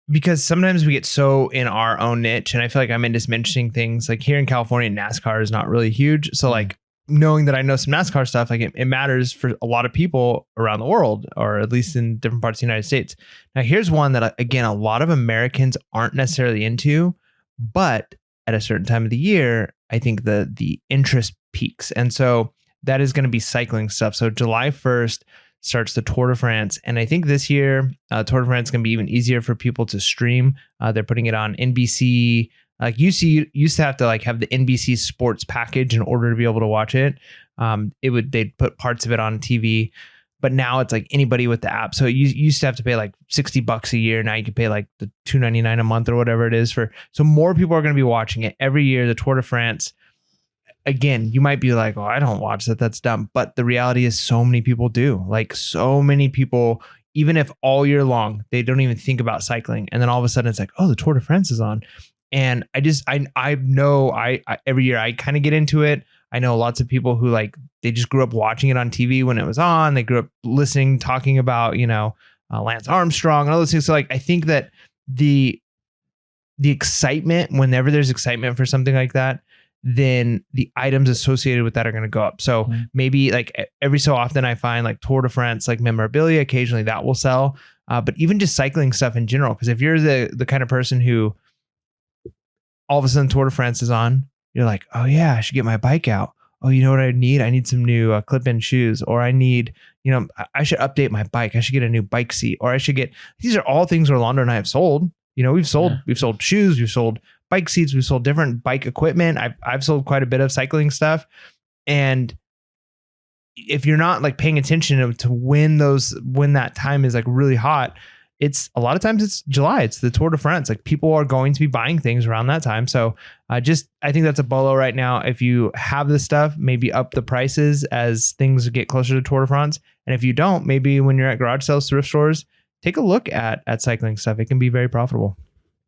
Because sometimes we get so in our own niche, and I feel like I'm into some interesting things. Like here in California, NASCAR is not really huge. So like knowing that I know some NASCAR stuff, like it matters for a lot of people around the world, or at least in different parts of the United States. Now, here's one that, again, a lot of Americans aren't necessarily into, but at a certain time of the year, I think the interest peaks. And so that is going to be cycling stuff. So July 1st starts the Tour de France. And I think this year, Tour de France is going to be even easier for people to stream. They're putting it on NBC. Like used to have to like have the NBC sports package in order to be able to watch it. They'd put parts of it on TV, but now it's like anybody with the app. So you used to have to pay like $60 a year. Now you can pay like the $2.99 a month or whatever it is so more people are going to be watching it every year. The Tour de France. Again, you might be like, oh, I don't watch that. That's dumb. But the reality is so many people do. Like so many people, even if all year long, they don't even think about cycling. And then all of a sudden it's like, oh, the Tour de France is on. And I know every year I kind of get into it. I know lots of people who like, they just grew up watching it on TV when it was on. They grew up listening, talking about, Lance Armstrong and all those things. So like, I think that the excitement, whenever there's excitement for something like that, then the items associated with that are going to go up. So maybe like every so often I find like Tour de France, like memorabilia, occasionally that will sell. But even just cycling stuff in general, because if you're the kind of person who all of a sudden Tour de France is on, you're like, oh yeah, I should get my bike out. Oh, you know what I need? I need some new clip-in shoes, or I need, I should update my bike. I should get a new bike seat, or I should get, these are all things Orlando and I have sold. We've sold shoes, we've sold bike seats, we've sold different bike equipment. I've sold quite a bit of cycling stuff. And if you're not like paying attention to when that time is like really hot, it's a lot of times it's July, it's the Tour de France. Like people are going to be buying things around that time. So I think that's a bolo right now. If you have this stuff, maybe up the prices as things get closer to Tour de France. And if you don't, maybe when you're at garage sales, thrift stores, take a look at cycling stuff. It can be very profitable.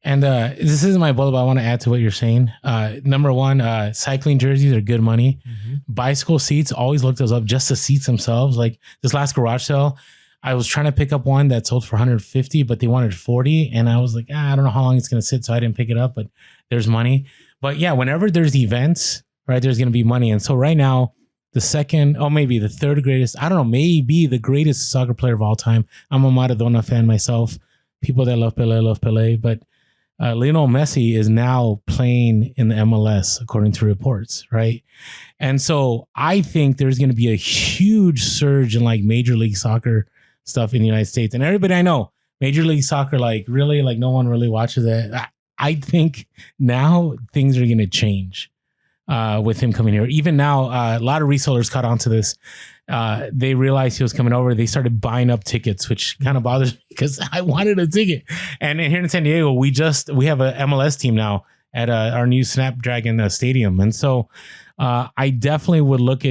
And this isn't my bolo, but I want to add to what you're saying. Number one, cycling jerseys are good money. Mm-hmm. Bicycle seats, always look those up, just the seats themselves. Like this last garage sale, I was trying to pick up one that sold for 150, but they wanted 40. And I was like, I don't know how long it's going to sit. So I didn't pick it up, but there's money. But yeah, whenever there's events, right, there's going to be money. And so right now, the second, maybe the third greatest, I don't know, maybe the greatest soccer player of all time. I'm a Maradona fan myself. People that love Pelé. But Lionel Messi is now playing in the MLS, according to reports, right? And so I think there's going to be a huge surge in like Major League Soccer stuff in the United States. And everybody I know, Major League Soccer, like really, like no one really watches it. I think now things are going to change with him coming here. Even now, a lot of resellers caught on to this. They realized he was coming over. They started buying up tickets, which kind of bothers me because I wanted a ticket. And here in San Diego, we have a MLS team now at our new Snapdragon Stadium. And so I definitely would look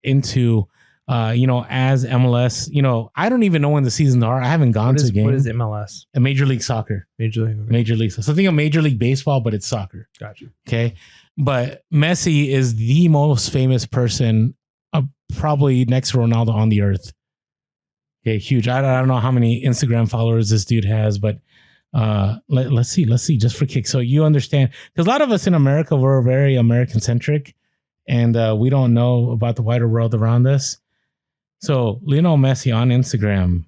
into as MLS, I don't even know when the seasons are. I haven't gone to a game. What is MLS? A Major League Soccer. Major League. Okay. Major League. So think of Major League Baseball, but it's soccer. Gotcha. Okay. But Messi is the most famous person, probably next to Ronaldo on the earth. Okay. Huge. I don't know how many Instagram followers this dude has, but let's see just for kicks. So you understand, because a lot of us in America, we're very American centric and we don't know about the wider world around us. So Lionel Messi on Instagram,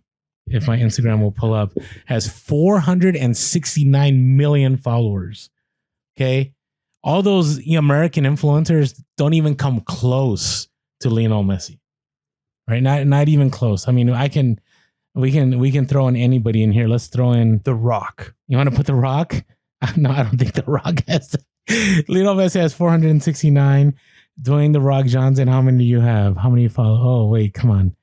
if my Instagram will pull up, has 469 million followers. Okay. All those American influencers don't even come close to Lionel Messi. Right? Not even close. I mean, we can throw in anybody in here. Let's throw in The Rock. You want to put The Rock? No, I don't think The Rock has. Lionel Messi has 469. Dwayne The Rock Johnson, how many do you have? How many you follow? Oh, wait, come on.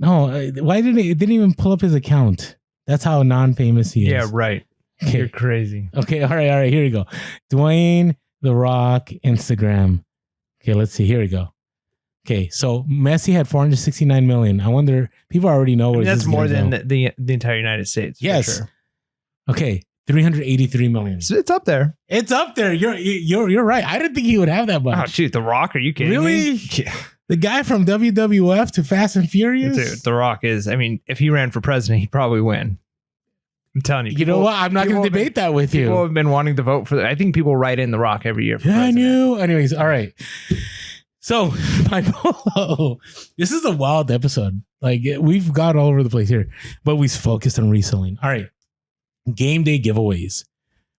No, why didn't it didn't even pull up his account? That's how non-famous he is. Yeah, right. Okay. You're crazy. Okay, all right, here we go. Dwayne The Rock Instagram. Okay, let's see. Here we go. Okay, so Messi had 469 million. I wonder, people already know where that's more than the entire United States. Yes. Sure. Okay, 383 million. So it's up there. It's up there. You're right. I didn't think he would have that much. Oh, dude, The Rock? Are you kidding really? me? Yeah. The guy from WWF to Fast and Furious? Dude, The Rock is, I mean, if he ran for president, he'd probably win. I'm telling you. You know what? I'm not going to debate that with you. People have been wanting to vote for that. I think people write in The Rock every year. For yeah, president. I knew. Anyways, all right. So my bolo, this is a wild episode. Like we've got all over the place here, but we focused on reselling. All right. Game day giveaways,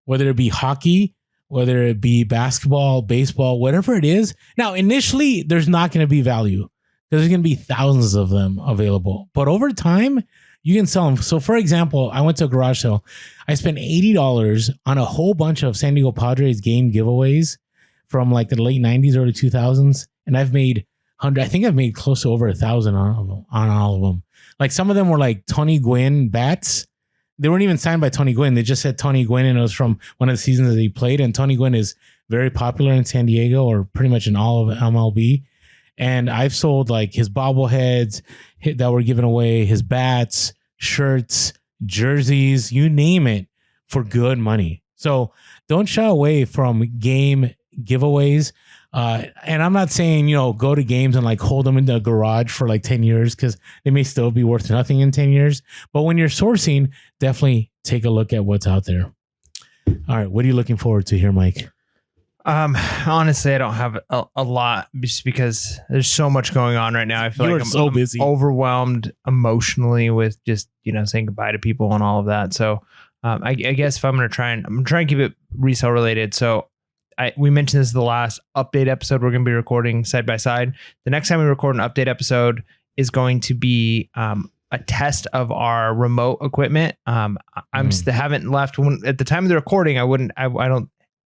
whether it be hockey, whether it be basketball, baseball, whatever it is. Now, initially, there's not going to be value because there's going to be thousands of them available. But over time, you can sell them. So, for example, I went to a garage sale. I spent $80 on a whole bunch of San Diego Padres game giveaways from like the late 90s, early 2000s. And I've made I think I've made close to over 1,000 on all of them. Like some of them were like Tony Gwynn bats. They weren't even signed by Tony Gwynn. They just said Tony Gwynn, and it was from one of the seasons that he played. And Tony Gwynn is very popular in San Diego, or pretty much in all of MLB. And I've sold like his bobbleheads that were given away, his bats, shirts, jerseys, you name it, for good money. So don't shy away from game giveaways. And I'm not saying, go to games and like hold them in the garage for like 10 years because they may still be worth nothing in 10 years. But when you're sourcing, definitely take a look at what's out there. All right. What are you looking forward to here, Mike? Honestly, I don't have a lot just because there's so much going on right now. I feel like I'm busy, overwhelmed emotionally with just, saying goodbye to people and all of that. So I guess if I'm going to try and keep it resale related. So we mentioned this is the last update episode we're going to be recording side by side. The next time we record an update episode is going to be a test of our remote equipment. Haven't left at the time of the recording.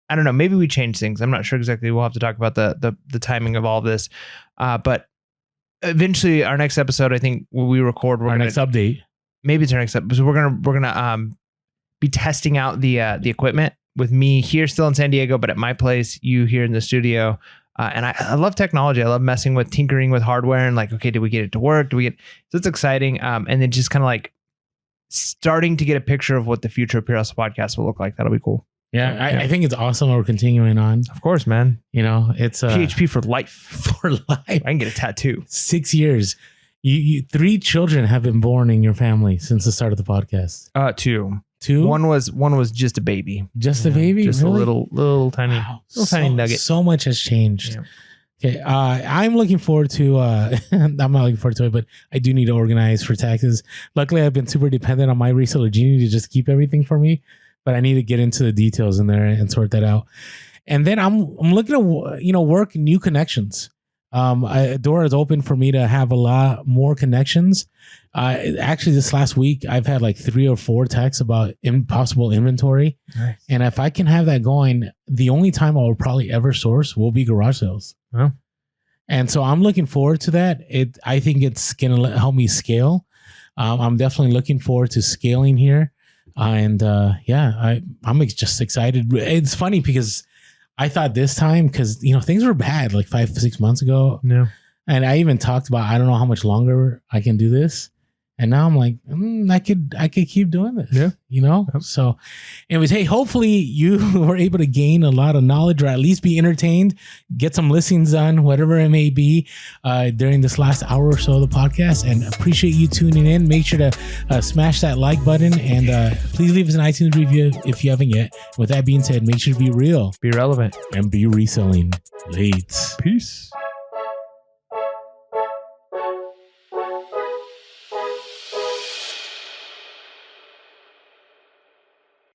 I don't know. Maybe we change things. I'm not sure exactly. We'll have to talk about the timing of all of this. But eventually, our next episode, I think when we record, next update. Maybe it's our next episode. We're gonna be testing out the equipment with me here still in San Diego, but at my place, you here in the studio. And I love technology. I love messing with tinkering with hardware and like, okay, did we get it to work? So it's exciting. And then just kind of like starting to get a picture of what the future of Pure Hustle podcast will look like. That'll be cool. Yeah. I think it's awesome. We're continuing on. Of course, man. It's PHP for life. For life. I can get a tattoo. 6 years. You 3 children have been born in your family since the start of the podcast. 2. 2? One was just a baby. Just a baby? Just really? a little tiny, tiny nugget. So much has changed. Yeah. Okay. I'm looking forward to, I'm not looking forward to it, but I do need to organize for taxes. Luckily, I've been super dependent on my reseller Genie to just keep everything for me, but I need to get into the details in there and sort that out. And then I'm looking to, work new connections. A door is open for me to have a lot more connections. Actually, this last week, I've had like 3 or 4 texts about impossible inventory. Nice. And if I can have that going, the only time I will probably ever source will be garage sales. Oh. And so I'm looking forward to that. I think it's going to help me scale. I'm definitely looking forward to scaling here. I'm just excited. It's funny because I thought this time, because things were bad like 5-6 months ago. Yeah. And I even talked about I don't know how much longer I can do this. And now I'm like, I could keep doing this. Yeah. Yep. So anyways, hey, hopefully you were able to gain a lot of knowledge or at least be entertained, get some listings done, whatever it may be, during this last hour or so of the podcast. And appreciate you tuning in. Make sure to smash that like button and please leave us an iTunes review if you haven't yet. With that being said, make sure to be real, be relevant, and be reselling. Late. Peace.